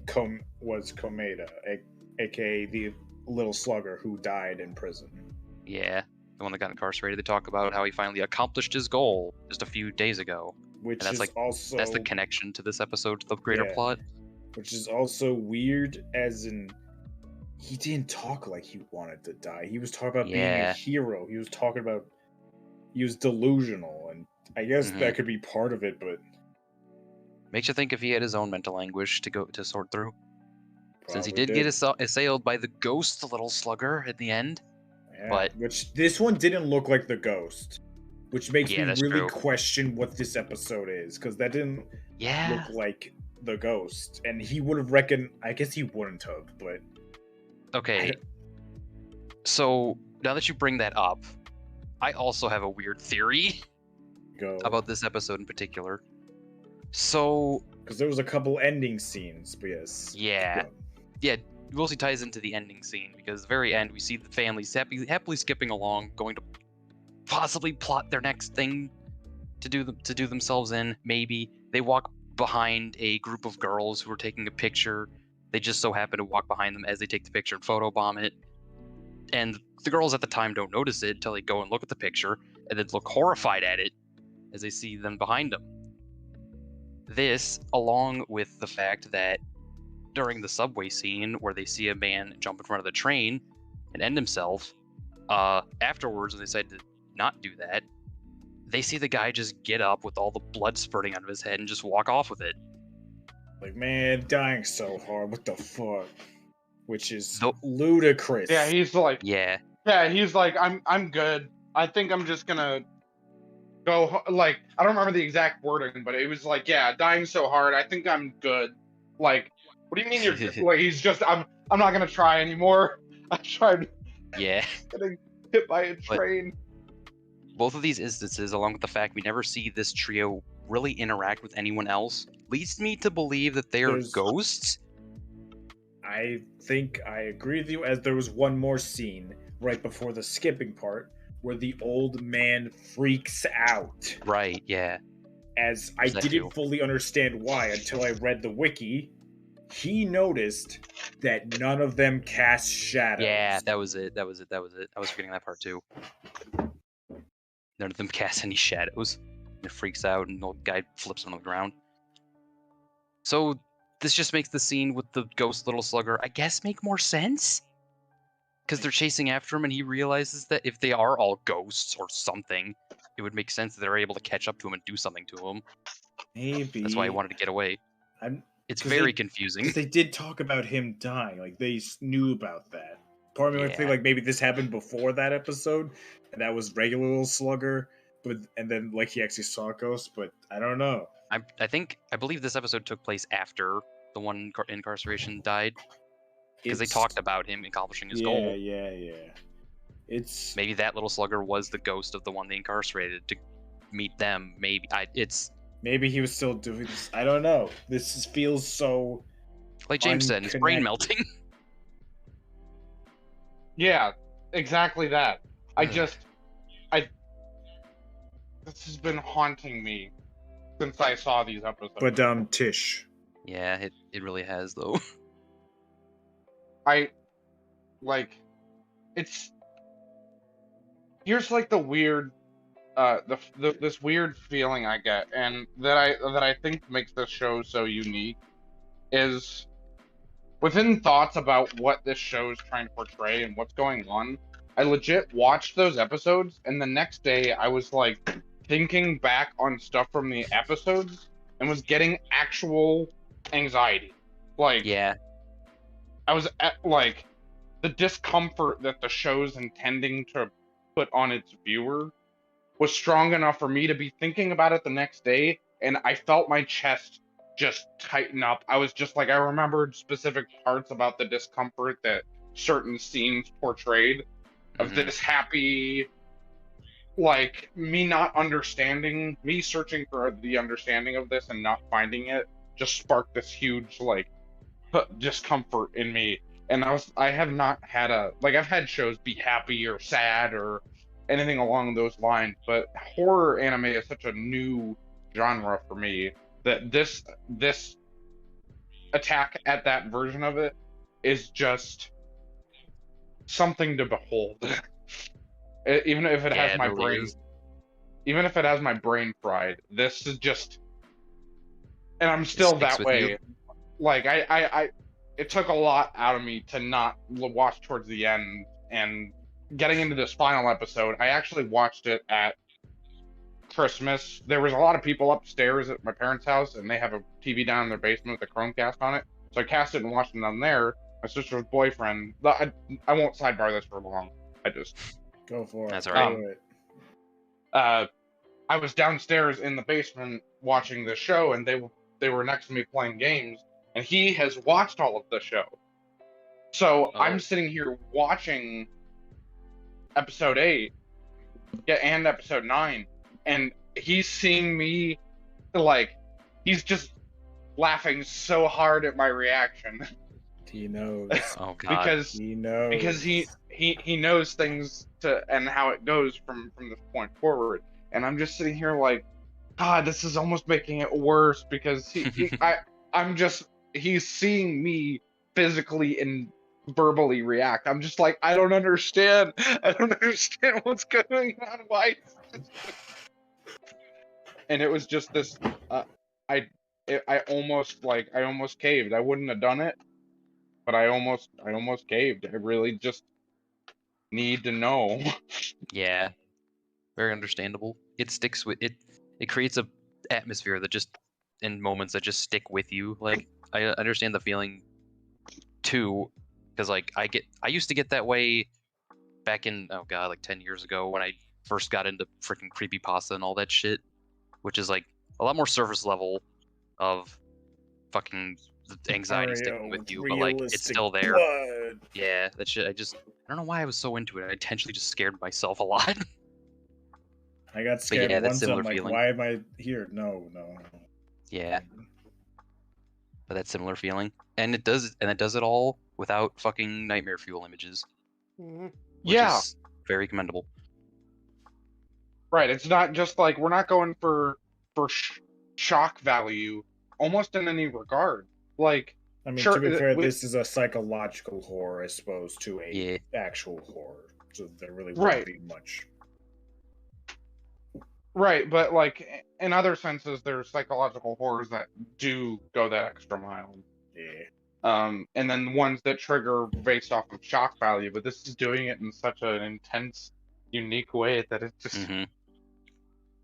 Komeda, aka the little slugger who died in prison. Yeah, the one that got incarcerated. They talk about how he finally accomplished his goal just a few days ago. Which And that's is like also that's the connection to this episode to the greater Yeah. plot. which is also weird, as in he didn't talk like he wanted to die. He was talking about being a Yeah. hero. He was talking about he was delusional, and I guess Mhm. that could be part of it, but Makes you think if he had his own mental anguish to sort through. Since he probably did get assailed by the ghost little slugger at the end. Yeah, but- which this one didn't look like the ghost, which makes Yeah, me that's really true. question what this episode is, because that didn't Yeah. look like the ghost, and he would have I guess he wouldn't have, but Okay. So now that you bring that up, I also have a weird theory go about this episode in particular. So because there was a couple ending scenes, but yes, yeah, go. it mostly ties into the ending scene, because at the very end we see the families happily skipping along, going to possibly plot their next thing to do themselves in. Maybe they walk behind a group of girls who are taking a picture. They just so happen to walk behind them as they take the picture and photobomb it. And the girls at the time don't notice it until they go and look at the picture and then look horrified at it as they see them behind them. This, along with the fact that during the subway scene where they see a man jump in front of the train and end himself, afterwards when they decide to not do that, they see the guy just get up with all the blood spurting out of his head and just walk off with it. Like, man, dying so hard, what the fuck? Which is Nope. ludicrous. Yeah, he's like, Yeah, he's like, I'm good. I think I'm just gonna go. Like, I don't remember the exact wording, but it was like, yeah, dying so hard. I think I'm good. Like, what do you mean you're like? He's just, I'm not gonna try anymore. I tried yeah. getting hit by a But- train. Both of these instances, along with the fact we never see this trio really interact with anyone else, leads me to believe that they are There's- ghosts. I think I agree with you, as there was one more scene right before the skipping part where the old man freaks out. Right, yeah. As I That didn't too. fully understand why until I read the wiki. He noticed that none of them cast shadows. Yeah, that was it. I was forgetting that part too. None of them cast any shadows. It freaks out and the old guy flips on the ground. So this just makes the scene with the ghost little slugger, I guess, make more sense? Because they're chasing after him and he realizes that if they are all ghosts or something, it would make sense that they're able to catch up to him and do something to him. Maybe. That's why he wanted to get away. It's 'cause very they- confusing. Because they did talk about him dying. Like, they knew about that. Part of me might think, Yeah. like, maybe this happened before that episode, and that was regular little slugger, and then, like, he actually saw a ghost, but I don't know. I believe this episode took place after the one incarceration died, because they It's- talked about him accomplishing his yeah, goal. Yeah. It's... Maybe that little slugger was the ghost of the one they incarcerated to meet them. Maybe Maybe he was still doing this. I don't know. Feels so... like James said, it's brain unconnected. melting. Yeah, exactly that. Ugh. This has been haunting me since I saw these episodes. But, Tish. Yeah, it really has though. I like it's here's like the weird this weird feeling I get, and that I think makes this show so unique is within thoughts about what this show is trying to portray and what's going on. I legit watched those episodes, and the next day I was like thinking back on stuff from the episodes and was getting actual anxiety. Like, Yeah. I was at, like, the discomfort that the show's intending to put on its viewer was strong enough for me to be thinking about it the next day, and I felt my chest just tighten up. I was just like, I remembered specific parts about the discomfort that certain scenes portrayed of this happy, like, me not understanding, me searching for the understanding of this and not finding it just sparked this huge, like, discomfort in me. And I have not had I've had shows be happy or sad or anything along those lines, but horror anime is such a new genre for me that this attack at that version of it is just something to behold. Even if it has my brain, even if it has my brain fried, this is just, and I'm still that way. You. Like I it took a lot out of me to not watch towards the end, and getting into this final episode, I actually watched it at Christmas. There was a lot of people upstairs at my parents' house, and they have a TV down in their basement with a Chromecast on it. So I cast it and watched it down there. My sister's boyfriend. I won't sidebar this for long. I just go for it. That's all right. I was downstairs in the basement watching the show, and they were next to me playing games, and he has watched all of the show. So I'm sitting here watching episode 8, and episode 9, and he's seeing me, like, he's just laughing so hard at my reaction. He knows. Oh God. because he knows. Because he knows things and how it goes from this point forward, and I'm just sitting here like, God, this is almost making it worse because he's seeing me physically and verbally react. I'm just like, I don't understand. I don't understand what's going on. Why? And it was just this. I almost caved. I wouldn't have done it, but I almost caved. I really just need to know. Yeah. Very understandable. It sticks with it. It creates a atmosphere that just, in moments that just stick with you. Like, I understand the feeling too, because like I used to get that way back in, oh God, like 10 years ago when I first got into freaking creepypasta and all that shit, which is like a lot more surface level of fucking anxiety sticking with you, but like it's still there. Blood. Yeah, that shit. I don't know why I was so into it. I intentionally just scared myself a lot. I got scared yeah, that once. similar I'm like, feeling. why am I here? No. Yeah. But that similar feeling, and it does it all without fucking nightmare fuel images. Mhm. Which is very commendable. Right. It's not just like, we're not going for shock value almost in any regard. Like, I mean, sure, to be fair, this is a psychological horror as opposed to a Yeah. actual horror, so there really won't be much. Right, but like in other senses, there's psychological horrors that do go that extra mile. Yeah. And then ones that trigger based off of shock value, but this is doing it in such an intense, unique way that it's just,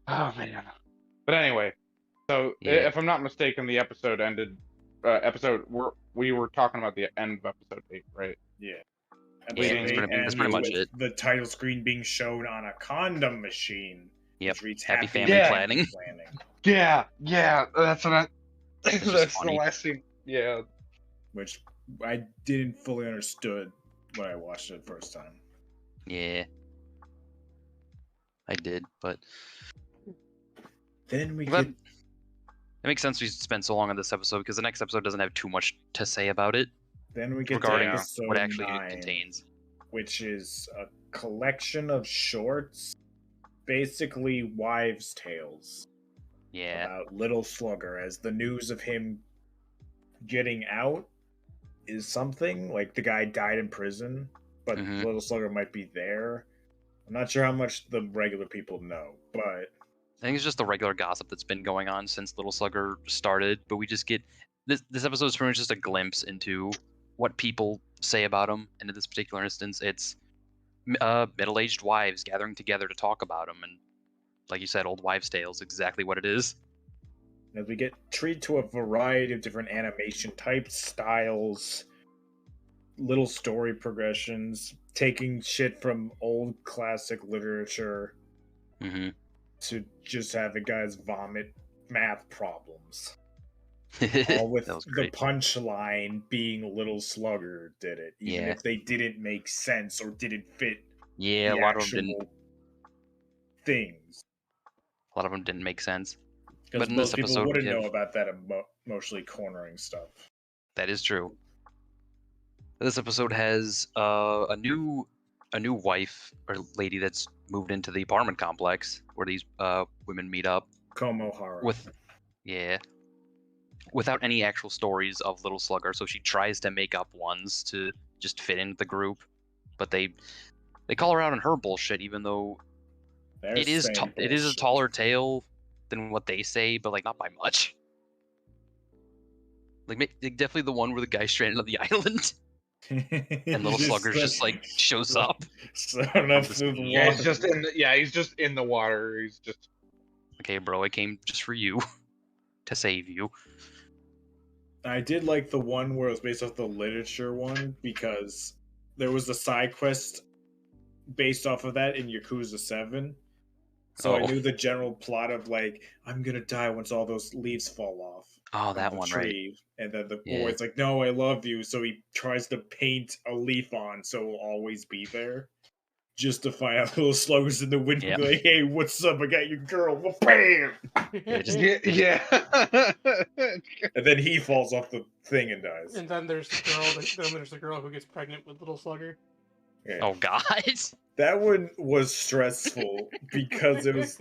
oh man. But anyway, so if I'm not mistaken, the episode ended. We were talking about the end of episode 8, right? Yeah. That's pretty much it. The title screen being shown on a condom machine. Yep. Which reads Happy Family Planning. Yeah, that's what It's that's funny. the last scene. Yeah. Which I didn't fully understood when I watched it the first time. Yeah. I did, but then we get. It makes sense we spent so long on this episode because the next episode doesn't have too much to say about it. Then we get regarding to episode what actually 9, it contains, which is a collection of shorts, basically wives' tales. Yeah. About Little Slugger, as the news of him getting out is something like the guy died in prison, but Mhm. Little Slugger might be there. I'm not sure how much the regular people know, but I think it's just the regular gossip that's been going on since Little Slugger started, but we just get this episode is pretty much just a glimpse into what people say about him, and in this particular instance, it's middle-aged wives gathering together to talk about him, and like you said, old wives' tales, exactly what it is. as we get treated to a variety of different animation types, styles, little story progressions, taking shit from old classic literature Mm-hmm. to just having guys vomit math problems. All with That was the great. punchline being Little Slugger did it, even Yeah. if they didn't make sense or didn't fit Yeah, the a lot of them actual didn't. things. A lot of them didn't make sense. Because But in this most people episode, we wouldn't know have about that emotionally cornering stuff. that is true. This episode has a new wife or lady that's moved into the apartment complex where these women meet up Komohara. with without any actual stories of Little Slugger. So she tries to make up ones to just fit into the group, but they call her out on her bullshit, even though They're it is saying it is a bullshit. taller tale than what they say, but like not by much. Like definitely the one where the guy's stranded on the island and Little Slugger's just like shows up. Enough the through the sea. Yeah, he's water. just in. He's just in the water. He's just. Okay, bro, I came just for you to save you. I did like the one where it was based off the literature one because there was a side quest based off of that in Yakuza 7. So I Oh. knew the general plot of like, I'm gonna die once all those leaves fall off. Oh, of that the one, tree. Right? And then the Yeah. boy's like, no, I love you. So he tries to paint a leaf on so it'll always be there. Just to find out Little Slugger's in the window, Yep. like, hey, what's up? I got your girl. Well, bam! Yeah. And then he falls off the thing and dies. And then there's the girl who gets pregnant with Little Slugger. Yeah. Oh god. That one was stressful because it was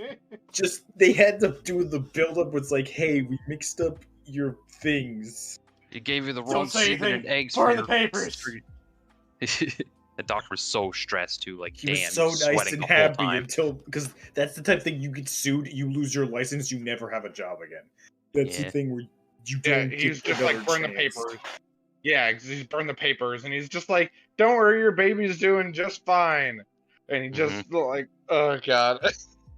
just they had to do the build up. Was like, hey, we mixed up your things. It gave you the Don't wrong say semen anything. and eggs Burn for the your papers. The doctor was so stressed too. Like, He damn, was so nice sweating and the whole happy time. until because that's the type of thing you get sued, you lose your license, you never have a job again. That's Yeah. the thing where you Yeah, don't he's get just like another burn the chance. papers. Yeah, 'cause he's burned the papers, and he's just like, "Don't worry, your baby's doing just fine." And he just like, "Oh god."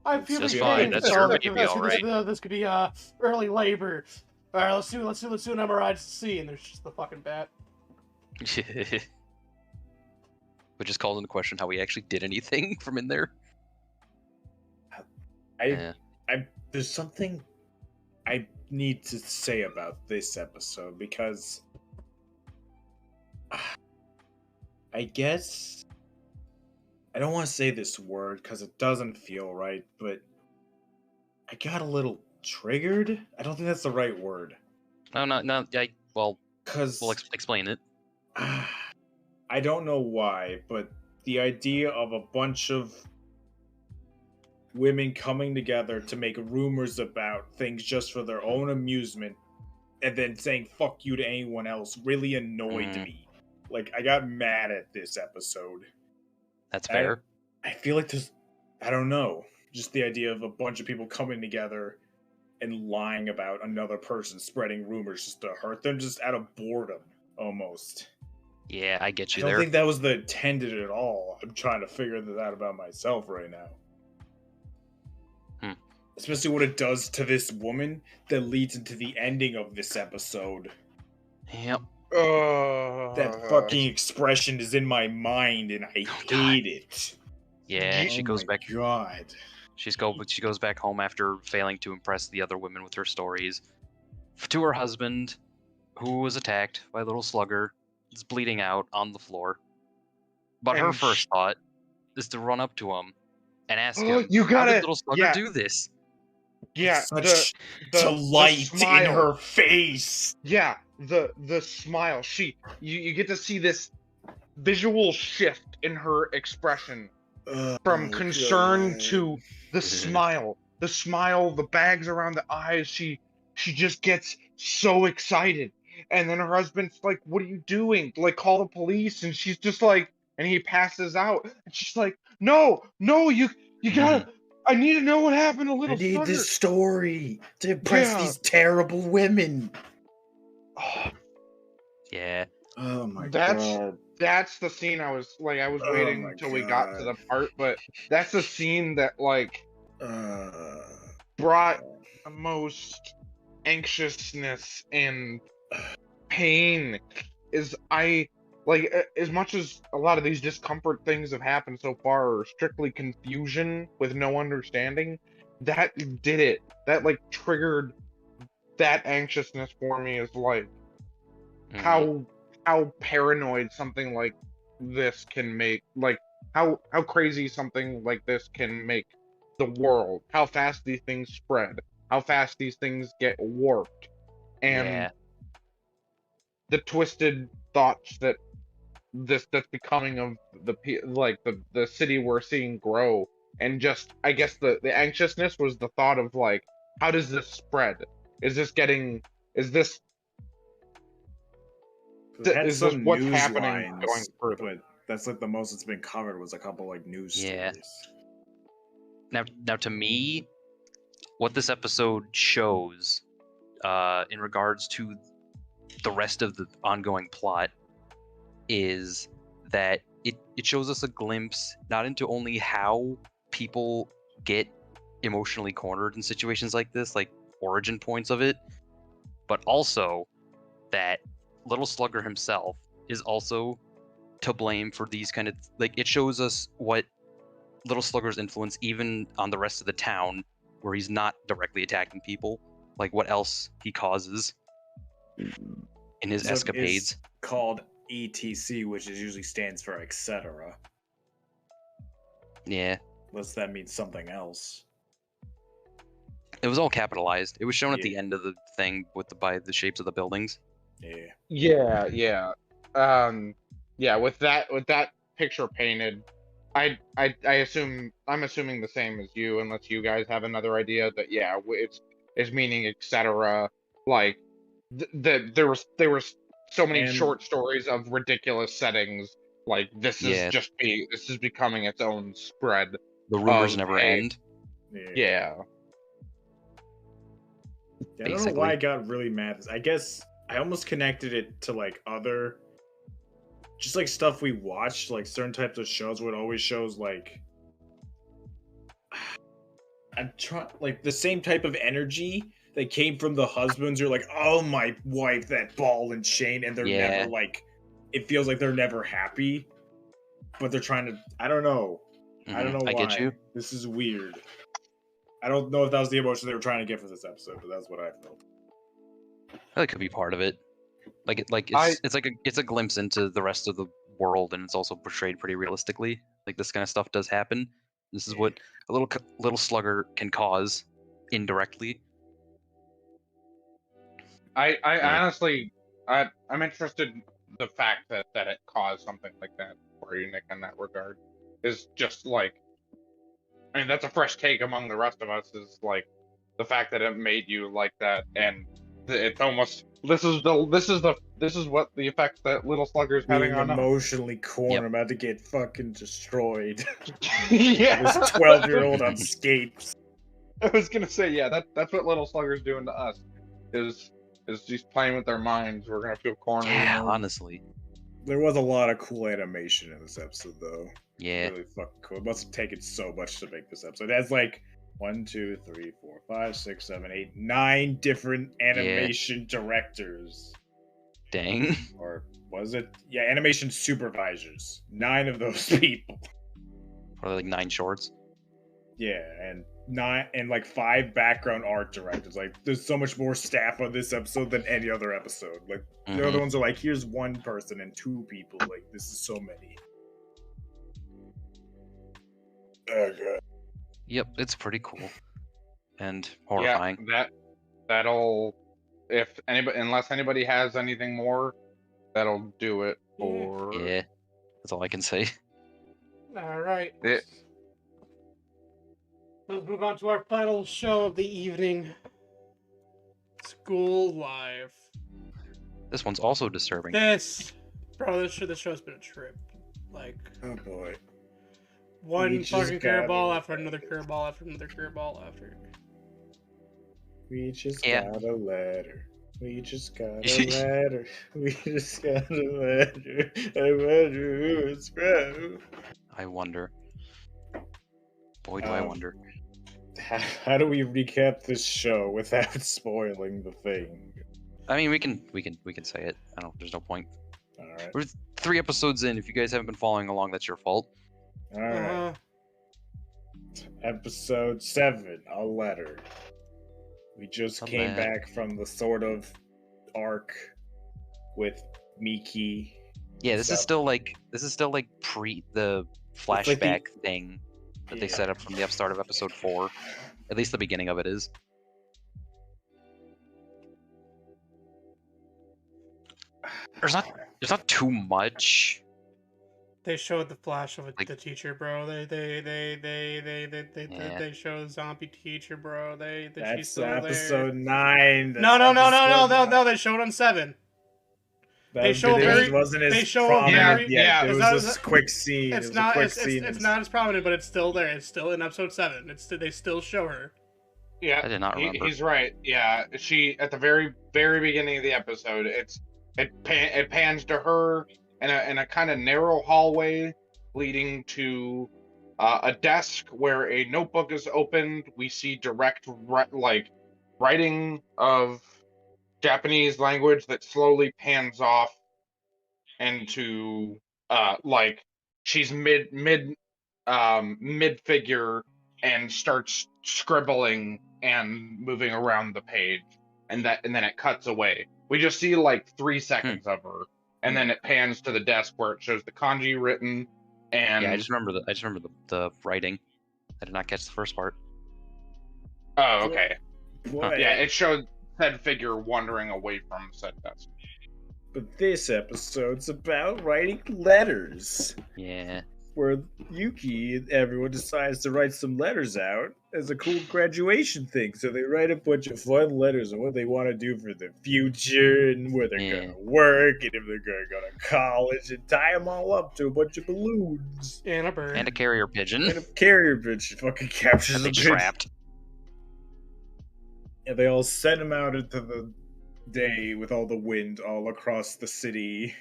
I It's feel just like fine. you That's can your tell that baby, this, all this, right. this could be early labor. All right, let's do an MRI to see, and there's just the fucking bat. But just calls into question how we actually did anything from in there. There's something I need to say about this episode because I guess I don't want to say this word because it doesn't feel right, but I got a little triggered. I don't think that's the right word. No. Well, Because we'll explain it. I don't know why, but the idea of a bunch of women coming together to make rumors about things just for their own amusement and then saying fuck you to anyone else really annoyed me. Like, I got mad at this episode. That's fair. I feel like there's, I don't know, just the idea of a bunch of people coming together and lying about another person, spreading rumors just to hurt them, just out of boredom, almost. Yeah, I get I you don't there. think that was the intended at all. I'm trying to figure that out about myself right now. Especially what it does to this woman that leads into the ending of this episode. Yep. That fucking expression is in my mind and I hate it. Yeah, she goes back. God. She goes back home after failing to impress the other women with her stories. To her husband, who was attacked by a Little Slugger, is bleeding out on the floor. But her And first thought is to run up to him and ask him, "You "How gotta, did Little Slugger yeah, do this?" yeah." Such the delight in smile. her face. Yeah, the smile. You get to see this visual shift in her expression from concern to the smile. The smile, the bags around the eyes. She just gets so excited. And then her husband's like, "What are you doing? Like, call the police." And she's just like, and he passes out. And she's like, "No, no, you gotta. I need to know what happened to I little need Slugger." this story to impress Yeah. these terrible women. Yeah. Oh my That's god. that's the scene I was Oh waiting my until we got to God. the part, but that's the scene that Uh, brought the most anxiousness and pain. Is I as much as a lot of these discomfort things have happened so far are strictly confusion with no understanding, that did it. That triggered that anxiousness for me, is Mhm. how paranoid something like this can make, how crazy something like this can make the world, how fast these things spread, how fast these things get warped, and Yeah. the twisted thoughts that that's becoming of the city we're seeing grow. And just, I guess, the anxiousness was the thought of how does this spread? Is this getting, is this it had is this some what's news happening going lines, further? but that's like the most that's been covered was a couple like news Yeah. stories. Now, to me, what this episode shows, in regards to the rest of the ongoing plot, is that it shows us a glimpse not into only how people get emotionally cornered in situations like this, like origin points of it, but also that Little Slugger himself is also to blame for these kind of, it shows us what Little Slugger's influence even on the rest of the town, where he's not directly attacking people, like what else he causes in his So escapades. it's called ETC, which is usually stands for etc. Yeah, Unless that means something else. it was all capitalized. It was shown at the Yeah. end of the thing by the shapes of the buildings. Yeah. Yeah, with that picture painted, I'm assuming the same as you, unless you guys have another idea, that it's meaning etc. Like there was so many And short stories of ridiculous settings, like Yeah, this is becoming its own spread the rumors of never end. yeah. yeah. I don't know why I got really mad. I guess I almost connected it to like other, just like stuff we watched, like certain types of shows where it always shows like, I'm trying, like the same type of energy that came from the husbands. You're like, oh my wife, that ball and chain, and they're Yeah. never like, it feels like they're never happy, but they're trying to. I don't know. I don't know why. I get you. This is weird. I don't know if that was the emotion they were trying to get for this episode, but that's what I felt. That could be part of it. It's a glimpse into the rest of the world, and it's also portrayed pretty realistically. Like this kind of stuff does happen. This is what a little slugger can cause indirectly. I honestly, I'm interested in the fact that it caused something like that for you, Nick, in that regard. Is just I mean, that's a fresh take among the rest of us, is the fact that it made you like that. And it's almost, this is what the effect that Little Slugger's having Being on us. emotionally cornered, about to get fucking destroyed. Yeah. This 12-year-old on skates. I was gonna say, yeah, that's what Little Slugger's doing to us. Is just playing with their minds. We're gonna feel cornered. Yeah, honestly. There was a lot of cool animation in this episode, though. Yeah. Really fucking cool. It must have taken so much to make this episode. It has like 1, 2, 3, 4, 5, 6, 7, 8, 9 different animation directors. Dang. Or was it? Yeah, animation supervisors. 9 of those people. Probably like 9 shorts. Yeah, and 5 background art directors. Like, there's so much more staff on this episode than any other episode. Like, the other ones are like, here's 1 person and 2 people. Like, this is so many. Oh god. Yep, it's pretty cool and horrifying. Yeah, that'll, unless anybody has anything more, that'll do it for. Yeah, that's all I can say. All right. Yeah. Let's move on to our final show of the evening. School Life. This one's also disturbing. This show's been a trip. Like Oh boy. one just fucking got curveball it. after another curveball after another curveball after. We just Yeah. got a letter. We just got a letter. We just got a letter. I wonder who it's from. I wonder. Boy, do I wonder. How do we recap this show without spoiling the thing? I mean, we can say it. I don't. There's no point. All right. We're 3 episodes in. If you guys haven't been following along, that's your fault. All right. Episode 7, a letter. We just came back from the sort of arc with Miki. Yeah, this is still like pre the flashback thing that they set up from the start of episode 4. At least the beginning of it is. There's not too much. They showed the flash of Like- the teacher, bro. They showed zombie teacher, bro. She's That's still episode there. 9. No. They showed on 7. They show very. Wasn't as They show prominent very. yet. It's It not- was a quick scene. It's not. It's not as prominent, but it's still there. It's still in episode 7. They still show her. Yeah, I did not remember. He's right. Yeah, she at the very beginning of the episode. It pans to her in a kind of narrow hallway leading to a desk where a notebook is opened. We see direct writing of Japanese language that slowly pans off into she's mid figure and starts scribbling and moving around the page, and then it cuts away. We just see like 3 seconds of her, and then it pans to the desk where it shows the kanji written. And Yeah, I just remember the writing. I did not catch the first part. oh, okay. Boy. Yeah, it showed said figure wandering away from said desk. But this episode's about writing letters, Yeah. where Yuki and everyone decides to write some letters out as a cool graduation thing. So they write a bunch of fun letters on what they want to do for the future and where they're going to work and if they're going to go to college, and tie them all up to a bunch of balloons. And a bird. And a carrier pigeon. And a carrier bitch fucking captures And they the bitch. trapped. And they all send him out into the day with all the wind all across the city.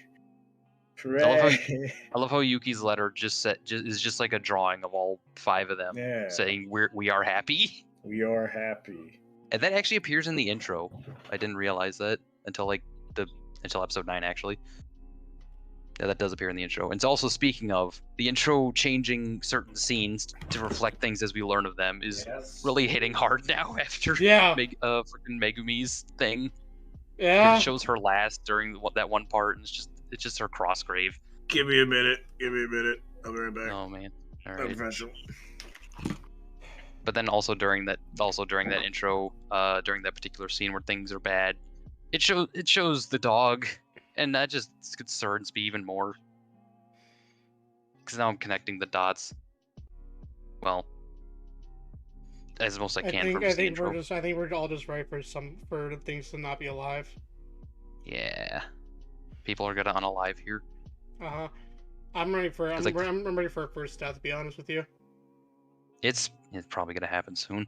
I love how Yuki's letter is just like a drawing of all 5 of them saying we are happy. We are happy. And that actually appears in the intro. I didn't realize that until episode 9 actually. Yeah, that does appear in the intro. And it's also, speaking of the intro changing certain scenes to reflect things as we learn of them is really hitting hard now after freaking Megumi's thing. Yeah. It shows her last during that one part, and it's just her cross grave. Give me a minute. I'll be right back. Oh man. All I'm right. professional. But then also during that intro, during that particular scene where things are bad, it shows the dog, and that just concerns me even more. Because now I'm connecting the dots. Well, as most I can from the intro. I think we're all just right for things to not be alive. Yeah. People are gonna unalive here. I'm ready for I'm ready for a first death, to be honest with you. It's probably gonna happen soon.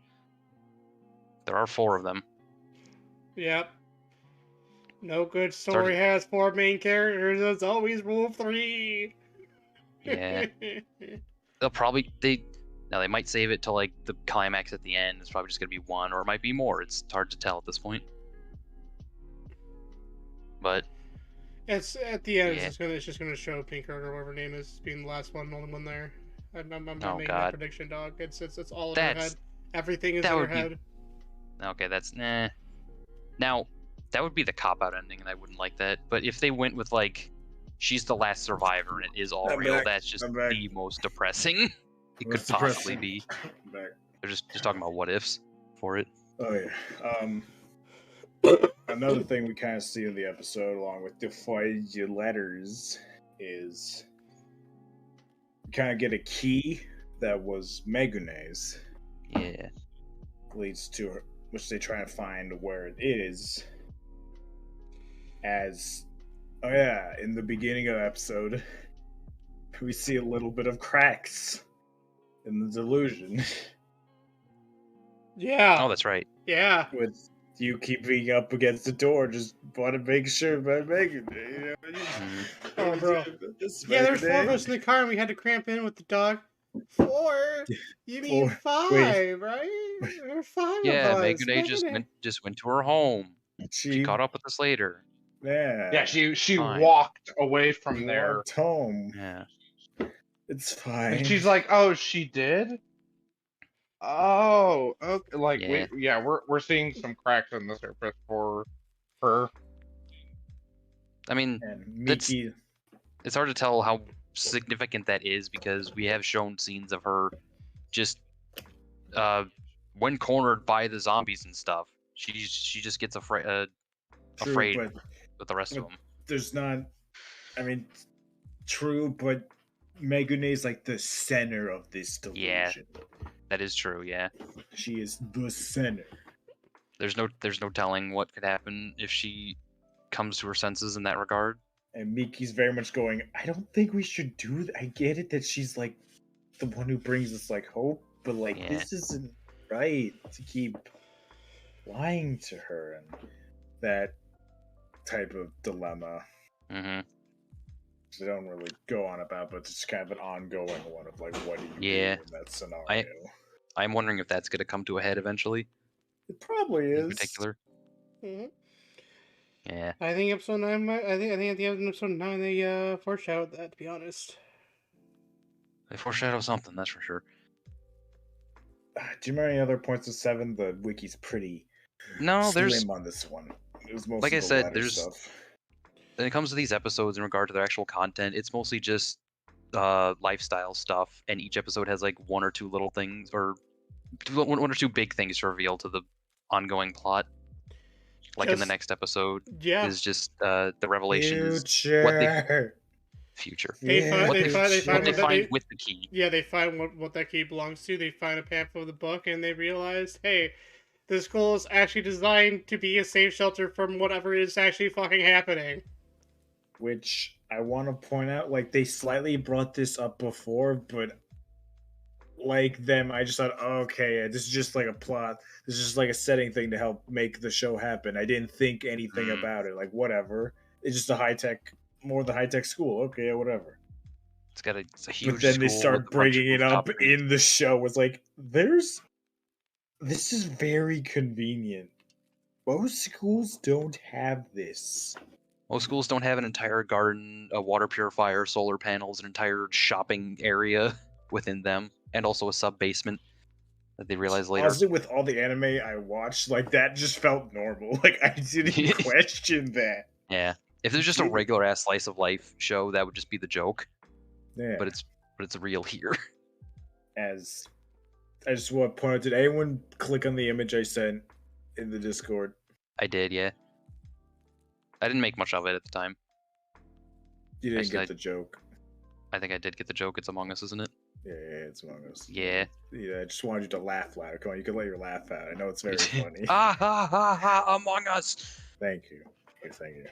There are 4 of them. Yep. No good story has 4 main characters. It's always rule 3. Yeah. They might save it till like the climax at the end. It's probably just gonna be 1, or it might be more. It's hard to tell at this point. But it's at the end. Yeah. It's just gonna show Pinker or whatever her name is being the last one, only one there. I'm making a prediction, dog. It's all in her head. Everything is in her head. Okay, that's nah. Now, that would be the cop-out ending, and I wouldn't like that. But if they went with like, she's the last survivor and it is all real, that's just the most depressing it could possibly be. They're just talking about what ifs for it. Oh yeah. Another thing we kind of see in the episode, along with the 5 letters, is we kind of get a key that was Megune's. Yeah. Leads to her, which they try to find where it is. In the beginning of the episode, we see a little bit of cracks in the delusion. Yeah. Oh, that's right. Yeah. With you keeping up against the door, just want to make sure by making it. You know? Oh, bro. Yeah, there's 4 of us in the car, and we had to cramp in with the dog. 4? You mean 4. 5, Wait. right? There were 5 of Yeah, us. Megane just went to her home. She caught up with us later. Yeah, she Fine. walked away from there. Walked home. Yeah. It's fine. And she's like, "Oh, she did? Oh, okay." Like, Yeah. we're seeing some cracks in the surface for her. I mean, And Miki. it's hard to tell how significant that is because we have shown scenes of her just when cornered by the zombies and stuff. She just gets afraid with the rest of them. There's not. I mean, true, but Megane is like the center of this delusion. Yeah, that is true. Yeah, she is the center. There's no telling what could happen if she comes to her senses in that regard. And Miki's very much going, I don't think we should do that. I get it that she's like the one who brings us like hope, but like this isn't right to keep lying to her and that type of dilemma. Mm-hmm. They don't really go on about, but it's kind of an ongoing one of like, what do you do in that scenario? I'm wondering if that's going to come to a head eventually. It probably is. In particular. Mm-hmm. Yeah. I think episode 9. I think at the end of episode 9 they foreshadowed that. To be honest, they foreshadow something. That's for sure. Do you remember any other points of 7? The wiki's pretty slim on this one. It was mostly like I said, there's stuff. When it comes to these episodes in regard to their actual content, it's mostly just lifestyle stuff, and each episode has like 1 or 2 little things, or 1 or 2 big things to reveal to the ongoing plot. Like in the next episode, is just the revelation is what they future. They find with the key. Yeah, they find what that key belongs to. They find a pamphlet of the book, and they realize, hey, this school is actually designed to be a safe shelter from whatever is actually fucking happening. Which I want to point out, like, they slightly brought this up before, but like them, I just thought, oh, okay, this is just like a plot. This is just like a setting thing to help make the show happen. I didn't think anything about it. Like, whatever. It's just a more the high-tech school. Okay, whatever. It's a huge But then they start bringing it up in the show. It's like, this is very convenient. Most schools don't have this. Most schools don't have an entire garden, a water purifier, solar panels, an entire shopping area within them, and also a sub-basement that they realize later. Honestly, with all the anime I watched, like, that just felt normal. Like, I didn't question that. Yeah. If there's just a regular-ass slice of life show, that would just be the joke. Yeah. But it's real here. As I just want to point out, did anyone click on the image I sent in the Discord? I did, yeah. I didn't make much of it at the time. You didn't get the joke. I think I did get the joke. It's Among Us, isn't it? Yeah, it's Among Us. Yeah. Yeah, I just wanted you to laugh louder. Come on, you can let your laugh out. I know it's very funny. Ha ha ha! Among Us! Thank you. Thank you.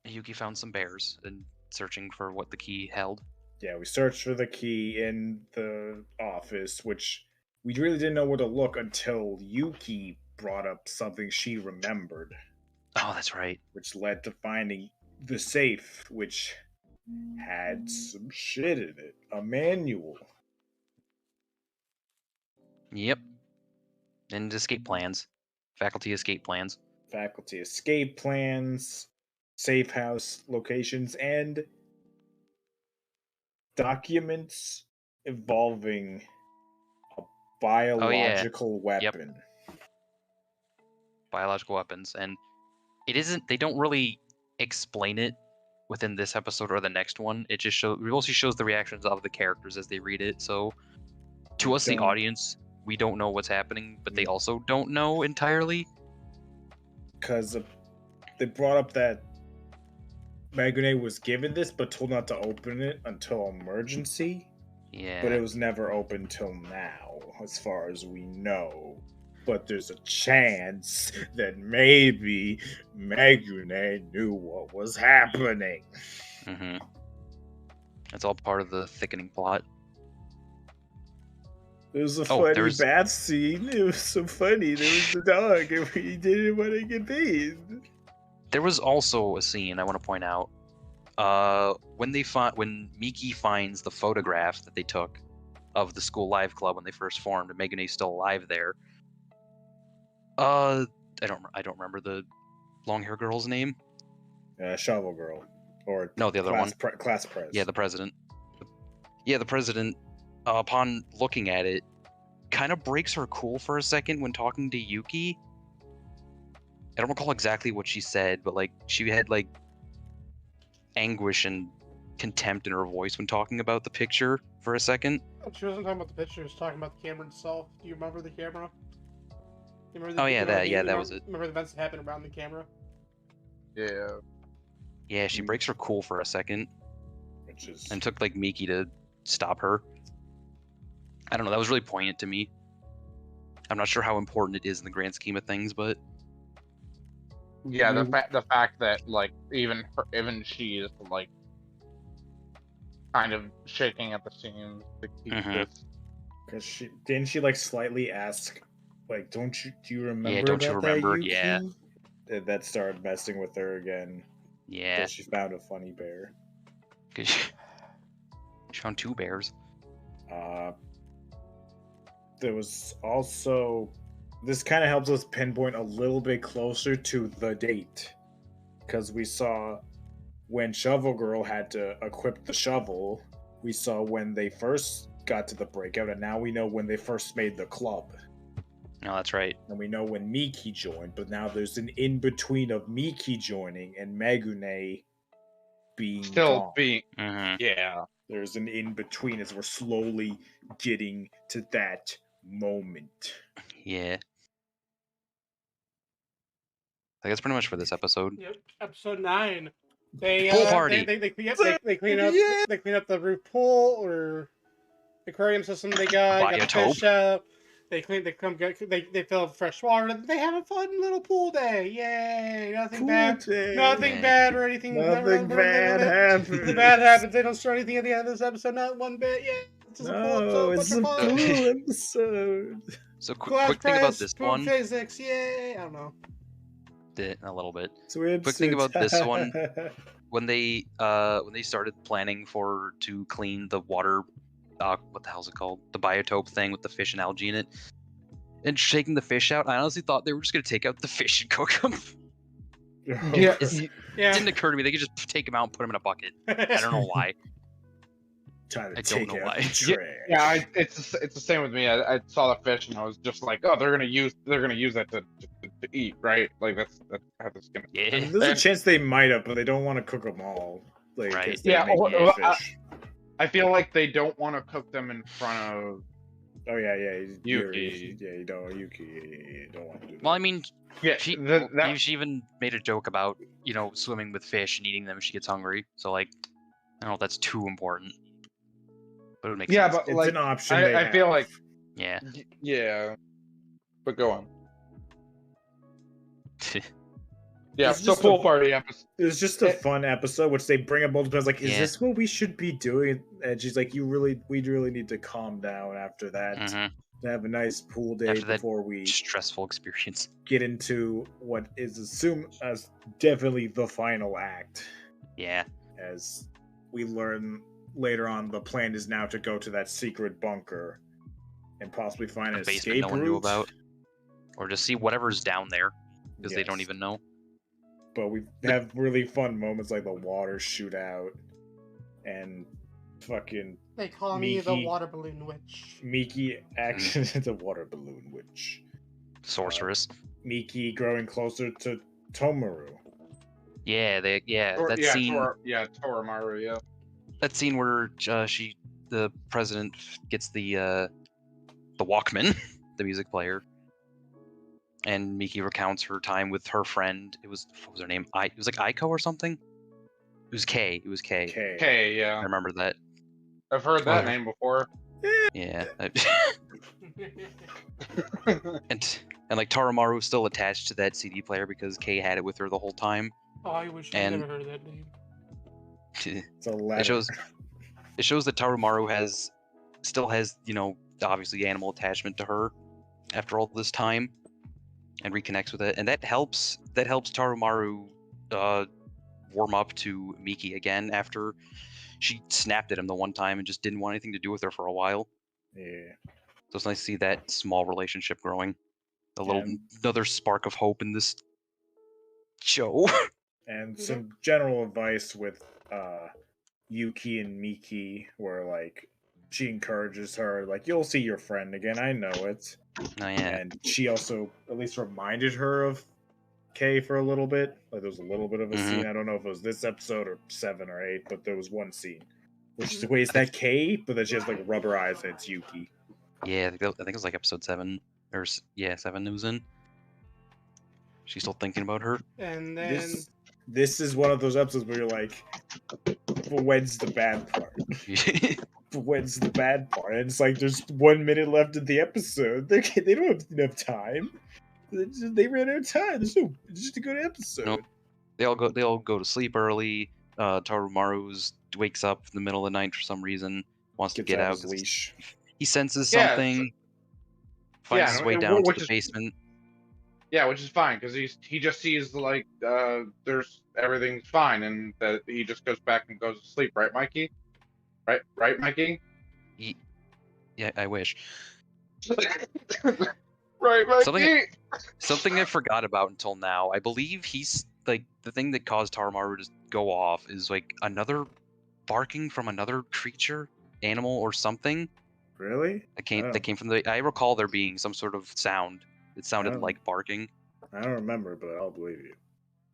Yuki found some bears and searching for what the key held. Yeah, we searched for the key in the office, which we really didn't know where to look until Yuki brought up something she remembered. Oh, that's right. Which led to finding the safe, which had some shit in it. A manual. Yep. And escape plans. Faculty escape plans. Faculty escape plans, safe house locations, and documents involving a biological weapon. Yep. Biological weapons. And they don't really explain it within this episode or the next one. It just mostly shows the reactions of the characters as they read it. So to us, the audience, we don't know what's happening, but they also don't know entirely. Because they brought up that Megane was given this, but told not to open it until emergency. Yeah. But it was never opened till now, as far as we know. But there's a chance that maybe Megane knew what was happening. Mm-hmm. It's all part of the thickening plot. It was a Oh, funny there's- bath scene. It was so funny. There was the dog, and we didn't want to get paid. There was also a scene I want to point out. When Miki finds the photograph that they took of the school live club when they first formed, and Megune's still alive there. I don't remember the long hair girl's name. Shovel Girl, or No, the other one. Class Prez. Yeah, the president. Yeah, the president. Upon looking at it, kind of breaks her cool for a second when talking to Yuki. I don't recall exactly what she said, but like she had like anguish and contempt in her voice when talking about the picture for a second. She wasn't talking about the picture. She was talking about the camera itself. Do you remember the camera? Oh, yeah, that was it. Remember the events that happened around the camera? Yeah. Yeah, she breaks her cool for a second, Which is and took like Miki to stop her. I don't know. That was really poignant to me. I'm not sure how important it is in the grand scheme of things, but Yeah, the fact that like even she is like kind of shaking at the seams to keep Mhm. this. because she like slightly ask, like, do you remember? Yeah, don't you about remember? That, Yeah. Yuki? That started messing with her again. yeah, Because she found a funny bear. 'cause she found 2 bears. There was also, this kind of helps us pinpoint a little bit closer to the date, because we saw when Shovel Girl had to equip the shovel, we saw when they first got to the breakout, and now we know when they first made the club, No, that's right. and we know when Miki joined, but now there's an in-between of Miki joining and Megune being Still gone. being hmm yeah. There's an in-between as we're slowly getting to that moment. Yeah. I guess pretty much for this episode. Yep. Episode 9. They Pool party. They clean up they clean up the roof pool or aquarium system they got the Biotope. fish out. They fill up fresh water. They have a fun little pool day. Yay! Nothing bad. Nothing Yeah. bad or anything. Nothing bad Nothing happens. bad happens. They don't start anything at the end of this episode. Not one bit. Yeah. It's just a cool No, episode. it's a bunch of fun. cool episode. So Class quick thing about prize, this pool one. physics. Yay! I don't know. A little bit. Swimsuit. Quick thing about this one. When they started planning to clean the water, what the hell's it called? The biotope thing with the fish and algae in it, and shaking the fish out. I honestly thought they were just gonna take out the fish and cook them. Yeah. It didn't occur to me they could just take them out and put them in a bucket. I don't know why. Trying to I don't take know out why. the trash. Yeah, it's the same with me. I saw the fish and I was just like, oh, they're gonna use that to eat, right? Like that's how this is gonna. I mean, Yeah. there's a chance they might have, but they don't want to cook them all. Like, in Right. case they Yeah, make or- more or- fish. I feel like they don't want to cook them in front of. Oh yeah. Yuki. You don't Yuki. You don't want to do that. Well, I mean, Yeah, she even made a joke about swimming with fish and eating them if she gets hungry. So like, I don't know if that's too important, but it would make Yeah, sense. but it's like, an option. I feel like Yeah. yeah, but go on. Yeah, It's so just pool a- party episode. it was just a fun episode, which they bring up multiple times. Like, is Yeah. this what we should be doing? And she's like, we really need to calm down after that. Mhm. Have a nice pool day After that before we Stressful experience. get into what is assumed as definitely the final act. Yeah. As we learn later on, the plan is now to go to that secret bunker and possibly find A an basement escape no one knew route. about. Or just see whatever's down there because they don't Yes. even know. But we have really fun moments like the water shootout and fucking They call me the Miki. water balloon witch. Miki action the water balloon witch. Sorceress. Miki growing closer to Tomaru. Yeah, that Yeah, scene. Torimaru, yeah. That scene where the president gets the Walkman, the music player, and Miki recounts her time with her friend. What was her name? It was like Aiko or something. It was K. Okay. Okay, I yeah. remember that. I've heard that Oh. name before. Yeah. and like Tarumaru still attached to that CD player because Kay had it with her the whole time. Oh, I wish I And- never heard that name. It's a letter. It shows. it shows that Tarumaru still has, obviously animal attachment to her after all this time, and reconnects with it, and that helps Tarumaru warm up to Miki again after she snapped at him the one time and just didn't want anything to do with her for a while. Yeah. So it's nice to see that small relationship growing. Yeah. Another spark of hope in this show. And some general advice with Yuki and Miki, where like she encourages her, like, you'll see your friend again, I know it. Oh, yeah. And she also at least reminded her of Kay for a little bit. Like there was a little bit of a scene. I don't know if it was this episode or 7 or 8, but there was one scene where she's like, wait, is that Kay? But then she has like rubber eyes and it's Yuki. Yeah, I think it was like episode 7 or 7 it was in. She's still thinking about her. And then this is one of those episodes where you're like, but when's the bad part? But when's the bad part? And it's like there's 1 minute left in the episode. They don't have enough time. They ran out of time. It's just a good episode. Nope. They all go to sleep early. Tarumaru wakes up in the middle of the night for some reason. Wants to get out. His leash. He senses Yeah, something. Finds his way down to the basement. Yeah, which is fine because he just sees like there's everything's fine and that he just goes back and goes to sleep, right, Mikey? Right, Mikey? Yeah, I wish. Right, Mikey. Something I forgot about until now. I believe he's like the thing that caused Tarumaru to go off is like another barking from another creature, animal, or something. Really? That came from the. I recall there being some sort of sound. It sounded like barking. I don't remember, but I'll believe you.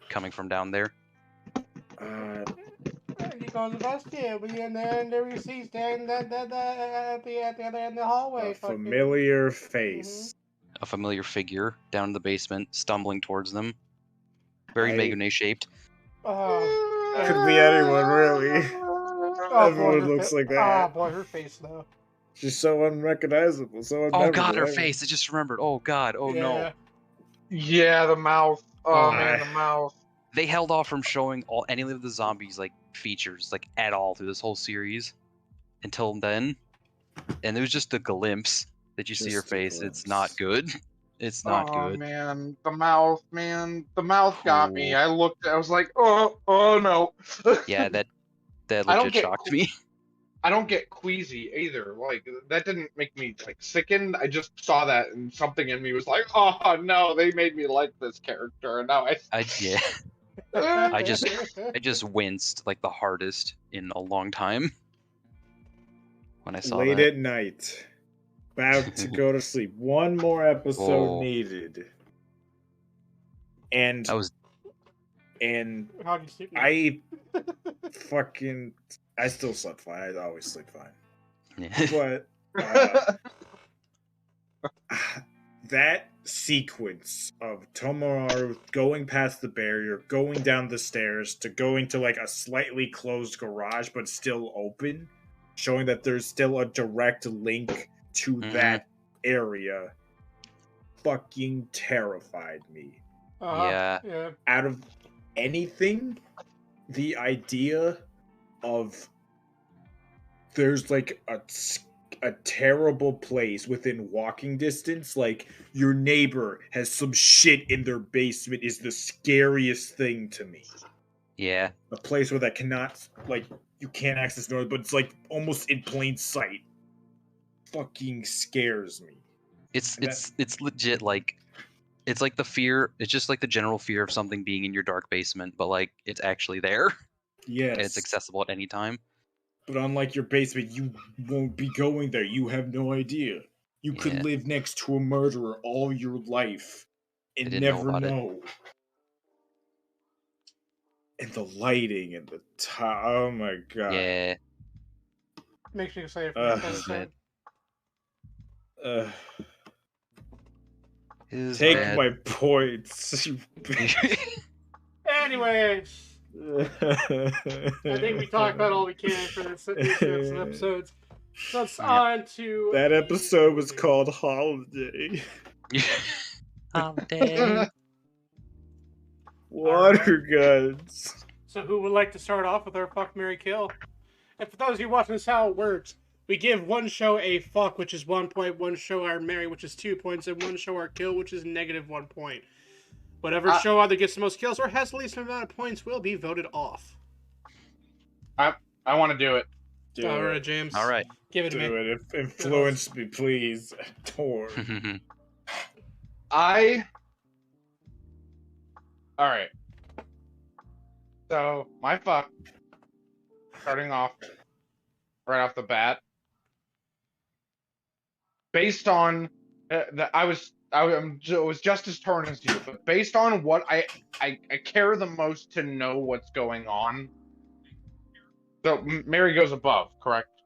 Coming from down there. he goes vestibule, and then there he sees Dan at the other end of the hallway. A familiar face. A familiar figure down in the basement, stumbling towards them. Very Megane shaped. Could be anyone, really. Everyone looks like that. Oh boy, her face though. She's so unrecognizable, so unmemorable. Oh god, her face! I just remembered. Oh god, oh no. Yeah, the mouth. Oh man, the mouth. They held off from showing any of the zombies like features like at all through this whole series until then, and it was just a glimpse that you see her face. It's not good. It's not good. Oh man, the mouth, man, the mouth got me. I was like, oh no. Yeah, that legit shocked me. I don't get queasy either. Like that didn't make me like sickened. I just saw that and something in me was like, oh no, they made me like this character, and now I just winced like the hardest in a long time when I saw that. Late at night, about to go to sleep. One more episode needed, and How do you sleep? I still slept fine. I always sleep fine. Yeah. But that sequence of Tomomaru going past the barrier, going down the stairs, to going to like a slightly closed garage but still open, showing that there's still a direct link to that area, fucking terrified me. Yeah. Out of anything, the idea of there's like a terrible place within walking distance, like your neighbor has some shit in their basement, is the scariest thing to me. Yeah. A place where that cannot, like, you can't access noise, but it's like almost in plain sight. Fucking scares me. It's legit like it's like the fear. It's just like the general fear of something being in your dark basement, but like it's actually there. Yes. And it's accessible at any time. But unlike your basement, you won't be going there. You have no idea. You could live next to a murderer all your life and never know. And the lighting and the top. Oh my god. Yeah. Makes me excited for the Take my points. Anyways. I think we talked about all we can for these episodes. So it's on to... That episode was called Holiday. Holiday. Water guns. So who would like to start off with our Fuck, Marry, Kill? And for those of you watching this, how it works, we give one show a fuck, which is 1 point, one show our marry, which is 2 points, and one show our kill, which is -1 point. Whatever show either gets the most kills or has the least amount of points will be voted off. I want to do it. All right, James. All right. Give it to me. Do it. Influence me, please. Torn. All right. So my fuck, starting off right off the bat, based on I was just as torn as you, but based on what I care the most to know what's going on. So Mary goes above, correct?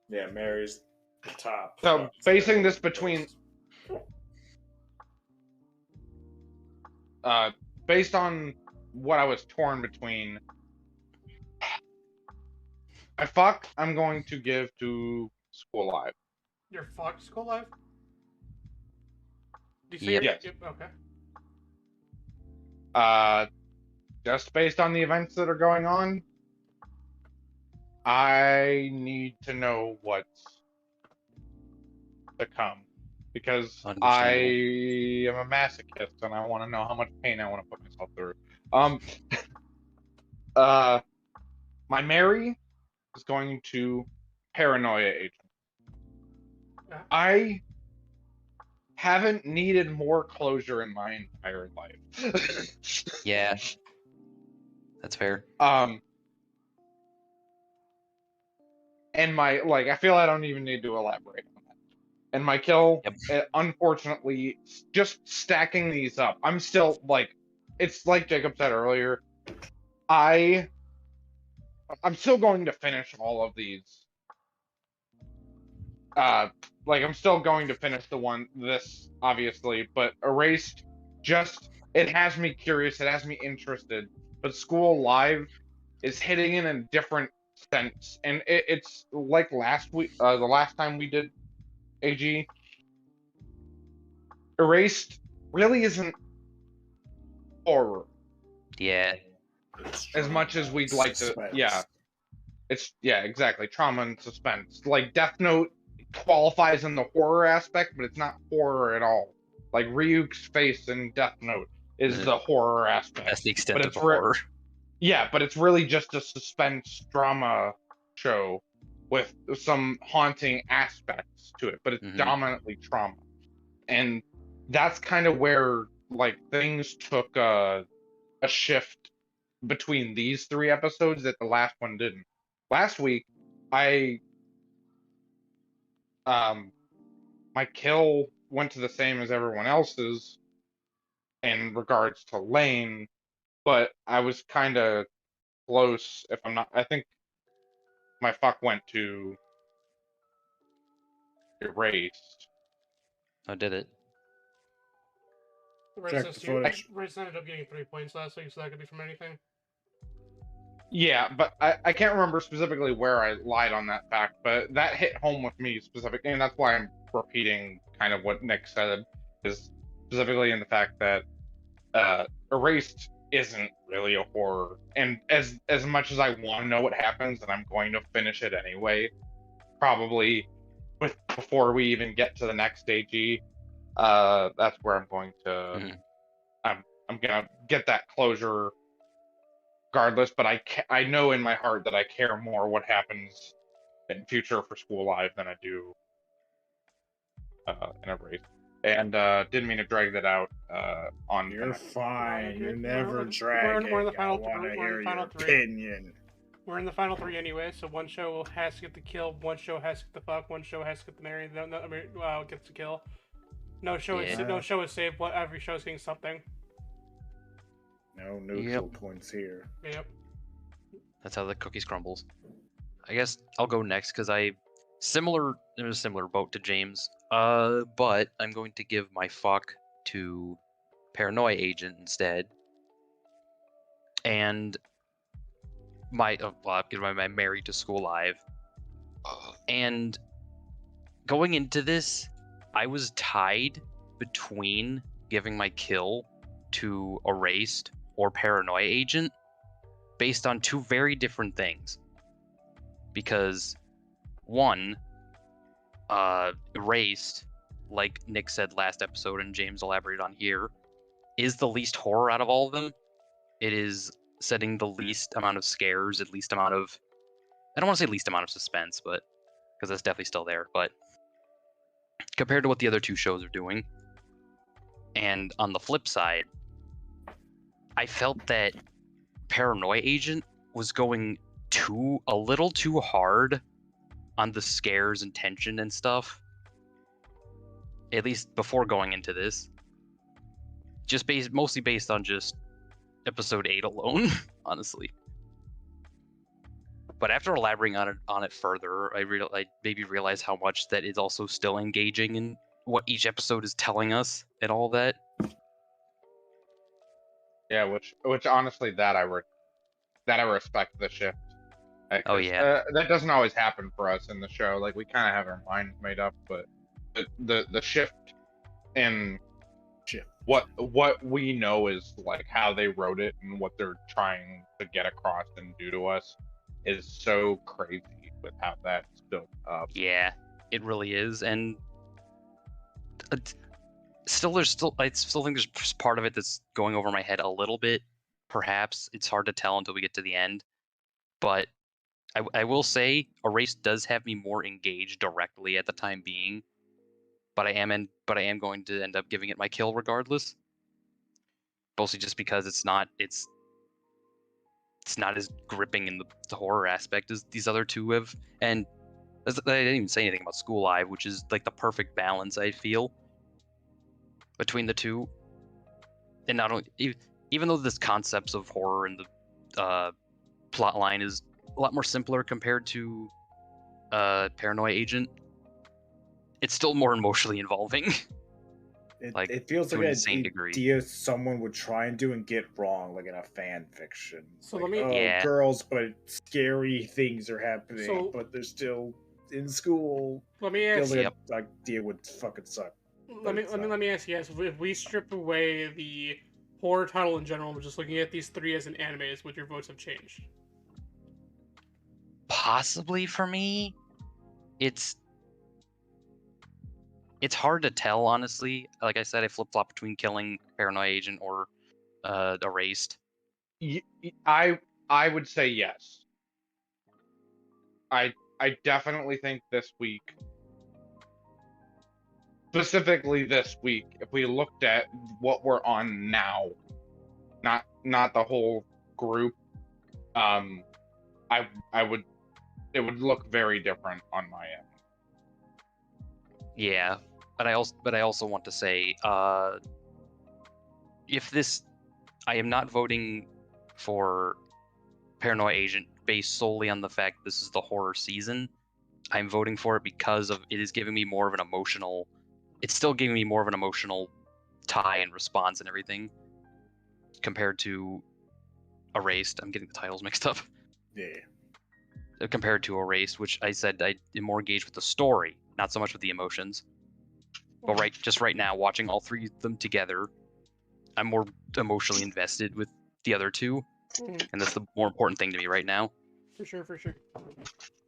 Yeah, Mary's the top. So basing this between, based on what I was torn between, my fuck I'm going to give to School Live. Your fuck School Live? Do you say Yep. Yep. Okay. Just based on the events that are going on, I need to know what's to come because I am a masochist and I want to know how much pain I want to put myself through. My Mary is going to Paranoia Agent. Yeah. I haven't needed more closure in my entire life. Yeah. That's fair. And my, I feel I don't even need to elaborate on that. And my kill, unfortunately, just stacking these up, I'm still, it's like Jacob said earlier, I'm still going to finish all of these. I'm still going to finish this, obviously, but Erased, it has me curious, it has me interested, but School Live is hitting in a different sense, and it's like last week, the last time we did AG, Erased really isn't horror. Yeah. As much as we'd like to, exactly, trauma and suspense. Like Death Note qualifies in the horror aspect, but it's not horror at all. Like Ryuk's face in Death Note is the horror aspect. That's the extent of the horror. Yeah, but it's really just a suspense drama show with some haunting aspects to it, but it's dominantly trauma. And that's kind of where things took a shift between these 3 episodes that the last one didn't. Last week, my kill went to the same as everyone else's in regards to Lane, but I was kind of close. If I'm not, I think my fuck went to Erased. Oh, did it? Race ended up getting 3 points last week, so that could be from anything. Yeah, but I can't remember specifically where I lied on that fact, but that hit home with me specifically, and that's why I'm repeating kind of what Nick said, is specifically in the fact that Erased isn't really a horror, and as much as I want to know what happens, and I'm going to finish it anyway, probably before we even get to the next AG, that's where I'm going to I'm gonna get that closure regardless, but I know in my heart that I care more what happens in future for School Live than I do in Erased. And didn't mean to drag that out on. You're fine. You're never dragging. We're in the final, I want to hear your 3. opinion. We're in the final 3 anyway, so one show has to get the kill, one show has to get the fuck, one show has to get the marry, gets the kill. No show is saved, but every show is getting something. No neutral points here. Yep. That's how the cookies crumbles. I guess I'll go next because in a similar boat to James. But I'm going to give my fuck to Paranoia Agent instead. And I'll give my marry to School Live. And going into this, I was tied between giving my kill to Erased or Paranoia Agent based on 2 very different things. because one, Erased, like Nick said last episode and James elaborated on here, is the least horror out of all of them. It is setting the least amount of scares, at least amount of, I don't want to say least amount of suspense, but because that's definitely still there, but compared to what the other two shows are doing. And on the flip side, I felt that Paranoia Agent was going a little too hard on the scares and tension and stuff. At least before going into this. Just mostly based on just episode 8 alone, honestly. But after elaborating on it further, I maybe realized how much that is also still engaging in what each episode is telling us and all that. Yeah, which honestly, that I respect the shift. Oh yeah, that doesn't always happen for us in the show. Like we kind of have our minds made up, but the shift in what we know is like how they wrote it and what they're trying to get across and do to us is so crazy with how that's built up. Yeah, it really is, and I still think there's part of it that's going over my head a little bit. Perhaps it's hard to tell until we get to the end, but I will say Erased does have me more engaged directly at the time being. But I am going to end up giving it my kill regardless. Mostly just because it's not as gripping in the horror aspect as these other two have. And I didn't even say anything about School Live, which is like the perfect balance I feel between the two. And not only even though this concepts of horror and the plot line is a lot more simpler compared to Paranoia Agent, it's still more emotionally involving. It feels like an idea someone would try and do and get wrong, like in a fan fiction. So like, let me, girls, but scary things are happening, but they're still in school. Let me ask. Feels like an idea would fucking suck. Let me ask you guys: if we strip away the horror title in general, we're just looking at these three as an anime, would your votes have changed? Possibly for me, it's hard to tell, honestly. Like I said, I flip-flop between killing Paranoia Agent or Erased. I would say yes. I definitely think this week, specifically this week, if we looked at what we're on now, not the whole group, it would look very different on my end. Yeah, but I also want to say, if this, I am not voting for Paranoia Agent based solely on the fact this is the horror season. I'm voting for it because of it is giving me more of an emotional. It's still giving me more of an emotional tie and response and everything compared to Erased. I'm getting the titles mixed up. Yeah. Compared to Erased, which I said I am more engaged with the story, not so much with the emotions. But right now, watching all three of them together, I'm more emotionally invested with the other two, and that's the more important thing to me right now. For sure.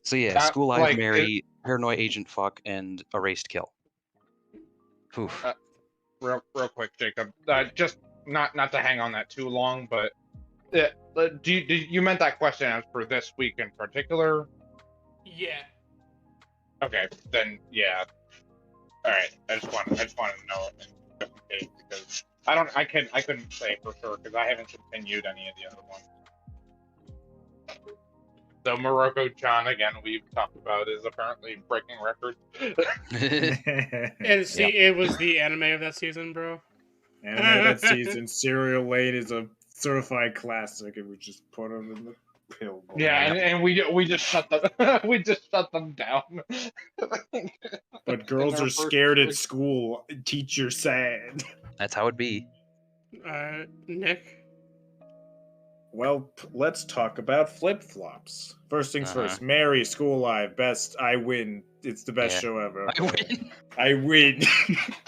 So yeah, School Live, Mary, Paranoia Agent, fuck, and Erased kill. Oof. Real quick, Jacob. Just not to hang on that too long, but do you meant that question as for this week in particular? Yeah. Okay, then yeah. All right. I just wanted to know just in case, because I couldn't say for sure because I haven't continued any of the other ones. So Morocco-chan, again, we've talked about, is apparently breaking records. And see, It was the anime of that season, bro. Anime of that season. Serial Lane is a certified classic, and we just put them in the pill bowl. Yeah, and we just shut them down. But girls are scared at school. Teacher sad. That's how it be. Nick? Well, let's talk about flip-flops. First things first. Mary, School Live, best. I win. It's the best show ever. I win. I win.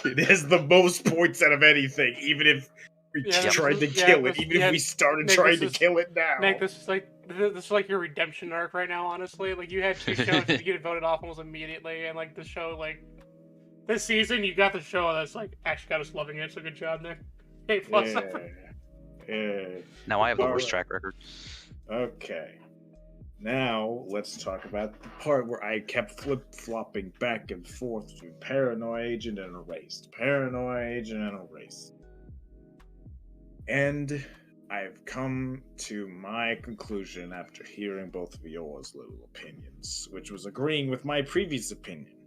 It has the most points out of anything, even if We Yeah, this tried is- to yeah, kill this- it, even yeah, if we started Nick, trying to this is- kill it now. Nick, this is like your redemption arc right now. Honestly, like you had 2 shows to get voted off almost immediately, and like the show, like this season, you got the show that's like actually got us loving it. So good job, Nick. A+. Yeah. Now I have the worst Alright. track record. Okay. Now let's talk about the part where I kept flip-flopping back and forth between Paranoia Agent and Erased. Paranoia Agent and Erased. And I've come to my conclusion after hearing both of yours little opinions, which was agreeing with my previous opinion.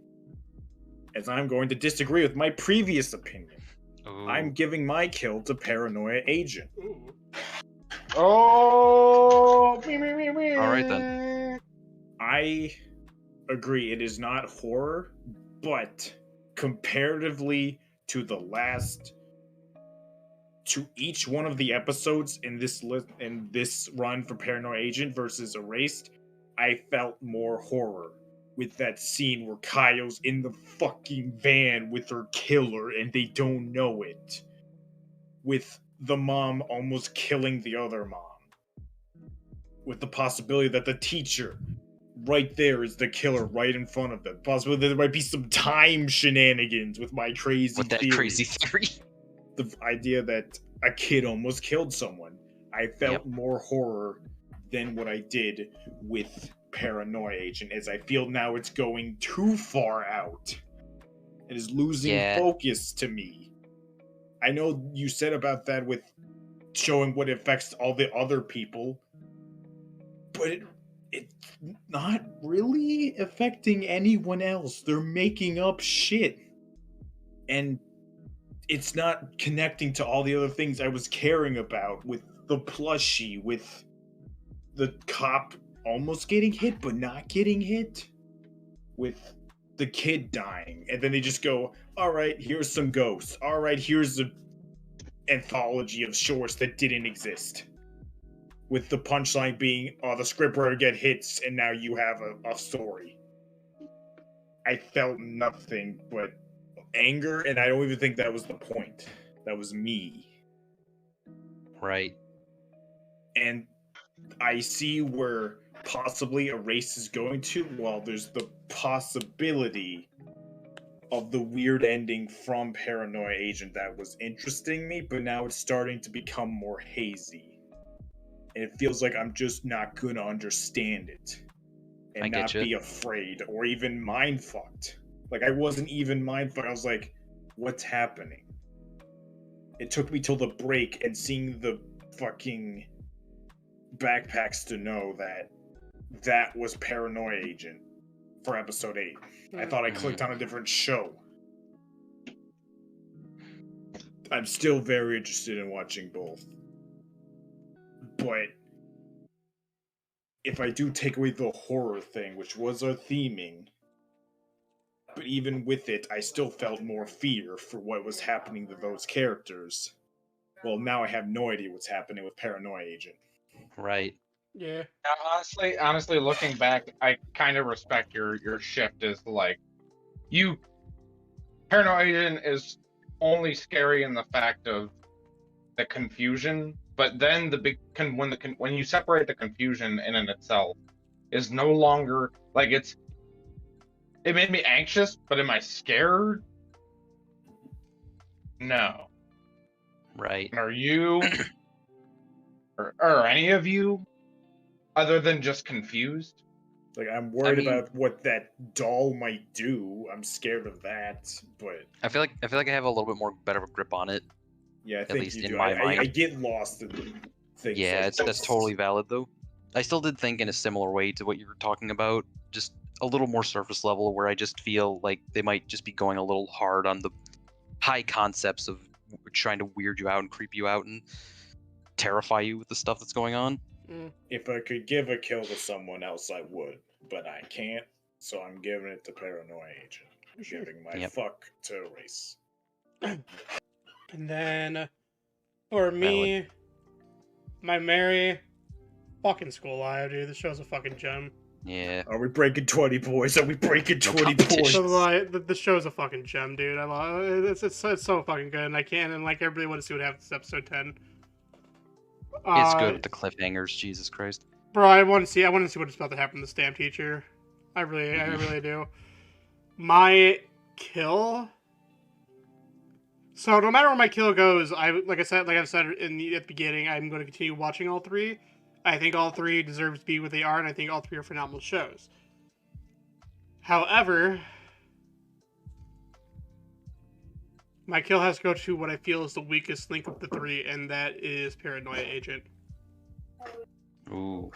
As I'm going to disagree with my previous opinion. Ooh. I'm giving my kill to Paranoia Agent. Ooh. Oh, All right, then. I agree, it is not horror, but comparatively to the last, to each one of the episodes in this in this run for Paranoia Agent versus Erased, I felt more horror with that scene where Kaio's in the fucking van with her killer and they don't know it. With the mom almost killing the other mom. With the possibility that the teacher right there is the killer right in front of them. Possibly there might be some time shenanigans with my crazy With that theory. crazy theory. The idea that a kid almost killed someone. I felt more horror than what I did with Paranoia Agent, as I feel now it's going too far out. It is losing focus to me. I know you said about that with showing what affects all the other people, but it's not really affecting anyone else. They're making up shit. And it's not connecting to all the other things I was caring about, with the plushie, with the cop almost getting hit but not getting hit, with the kid dying, and then they just go, alright, here's some ghosts. Alright, here's an anthology of shorts that didn't exist. With the punchline being, the scriptwriter get hits and now you have a story. I felt nothing but anger, and I don't even think that was the point. That was me. Right. And I see where possibly a race is going to. Well, there's the possibility of the weird ending from Paranoia Agent that was interesting me, but now it's starting to become more hazy. And it feels like I'm just not gonna understand it. And not be afraid or even mind fucked. Like, I wasn't even mind fucked. I was like, what's happening? It took me till the break and seeing the fucking backpacks to know that that was Paranoia Agent for episode 8. I thought I clicked on a different show. I'm still very interested in watching both. But if I do take away the horror thing, which was our theming, but even with it, I still felt more fear for what was happening to those characters. Well, now I have no idea what's happening with Paranoia Agent. Right. Yeah. Honestly, looking back, I kind of respect your shift. Is like, Paranoia Agent is only scary in the fact of the confusion, but then when you separate the confusion in and itself is no longer like it made me anxious, but am I scared? No. Right. Are you or any of you other than just confused? Like, I'm worried about what that doll might do. I'm scared of that, but I feel like I have a little bit more better of a grip on it. yeah, I At think least you in do. my mind. I get lost in things. Yeah, like that's totally valid though. I still did think in a similar way to what you were talking about, just a little more surface level, where I just feel like they might just be going a little hard on the high concepts of trying to weird you out and creep you out and terrify you with the stuff that's going on. If I could give a kill to someone else, I would, but I can't, so I'm giving it to Paranoia Agent. I'm giving my fuck to Race. And then, for me, my Mary, fucking School Live, dude. This show's a fucking gem. Yeah. Are we breaking 20, boys? Are we breaking 20 competition. points? So, like, the show's a fucking gem, dude. I love it. It's so fucking good, and I can't. And like, everybody want to see what happens in episode 10. It's good with the cliffhangers, Jesus Christ. Bro, I want to see what's about to happen to the STEM teacher. I really do. My kill. So no matter where my kill goes, like I've said at the beginning, I'm going to continue watching all three. I think all three deserve to be what they are, and I think all three are phenomenal shows. However, my kill has to go to what I feel is the weakest link of the three, and that is Paranoia Agent. Ooh.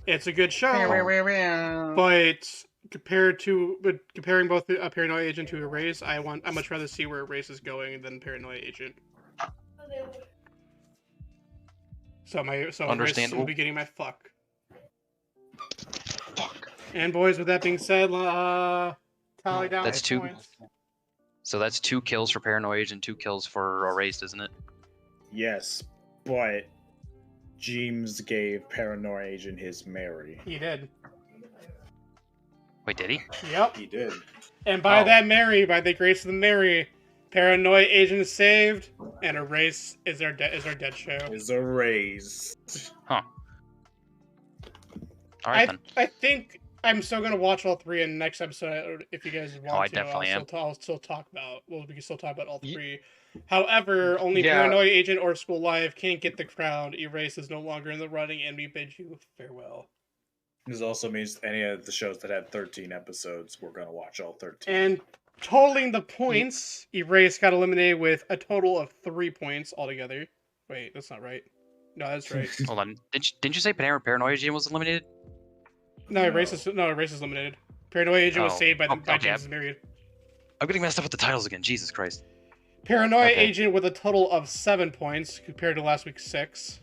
It's a good show, but comparing both Paranoia Agent to Erase, I much rather see where Erase is going than Paranoia Agent. So Erase will be getting my fuck. And boys, with that being said, tally down. That's two. Points. So that's 2 kills for Paranoia Agent, 2 kills for Erased, isn't it? Yes, but James gave Paranoia Agent his Mary. He did. Wait, did he? Yep. He did. And by the grace of the Mary, Paranoia Agent is saved, and Erase is our dead show. Is erased. Huh. Alright then. I think I'm still gonna watch all three in the next episode. If you guys want I to, definitely am. I'll still talk about. Well, we can still talk about all three. However, only Paranoia Agent or School Live can't get the crown. Erase is no longer in the running, and we bid you farewell. This also means any of the shows that had 13 episodes, we're gonna watch all 13. And totaling the points, Erase got eliminated with a total of 3 points altogether. Wait, that's not right. No, that's right. Hold on. Didn't you say Paranoia Agent was eliminated? No, Erase is eliminated. Paranoia Agent was saved by James Myriad. I'm getting messed up with the titles again. Jesus Christ. Paranoia Agent with a total of 7 points compared to last week's 6.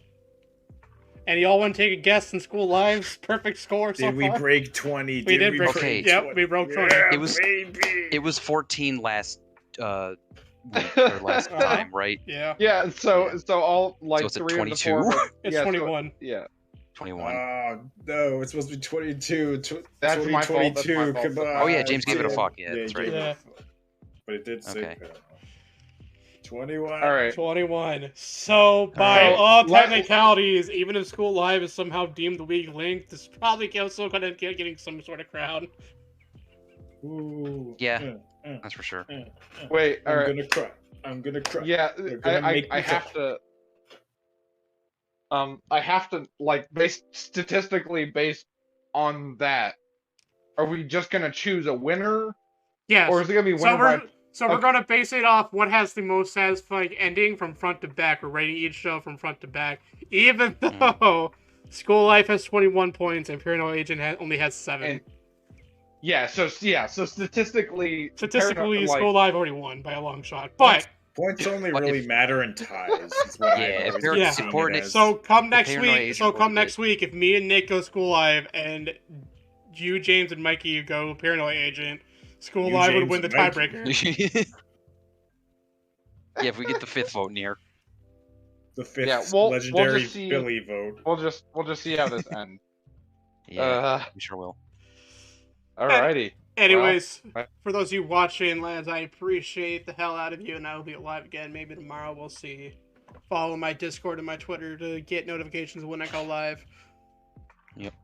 And y'all want to take a guess in School Live's perfect score so far? Did we break 20? We did break 20. Yep, we broke 20. Yeah, it was 14 last week or last time, right? Yeah. Yeah. So all like So it's a 3 of the 22? 4. It's yeah, 21. Yeah. 21. No, it's supposed to be 22. That's my fault. That's my 22. fault. Come on. Oh yeah, James gave it a fuck. Yeah, that's right. Yeah. But it did say Okay. 21. All right. 21. So, by Alright. all technicalities, even if School Live is somehow deemed the weak link, this is probably still going to get getting some sort of crown. Ooh. Yeah, that's for sure. Wait. All I'm right. gonna cry. I'm gonna cry. Yeah. They're gonna make I me have cry. to. I have to like statistically based on that. Are we just gonna choose a winner, Yes. or is it gonna be winner by? So we're going to base it off what has the most satisfying ending from front to back. We're rating each show from front to back. Even though School Life has 21 points and Paranoia Agent only has 7. And, So statistically, Statistically, like, School Live already won by a long shot. But Points only But really if- matter in ties. Is what Yeah, I've if always they're been seeing coordinate- it as. so come next Paranoia week. Agent So will come be next week if me and Nick go School Live and you, James, and Mikey go Paranoia Agent, School You, Live would James, win the and Mikey. tiebreaker. Yeah, if we get the 5th vote near. the 5th Yeah, we'll legendary just see- Billy vote. we'll just see how this ends. Yeah, we sure will. Alrighty. Anyways, Well, for those of you watching, lads, I appreciate the hell out of you, and I will be live again maybe tomorrow. We'll see. Follow my Discord and my Twitter to get notifications when I go live. Yep.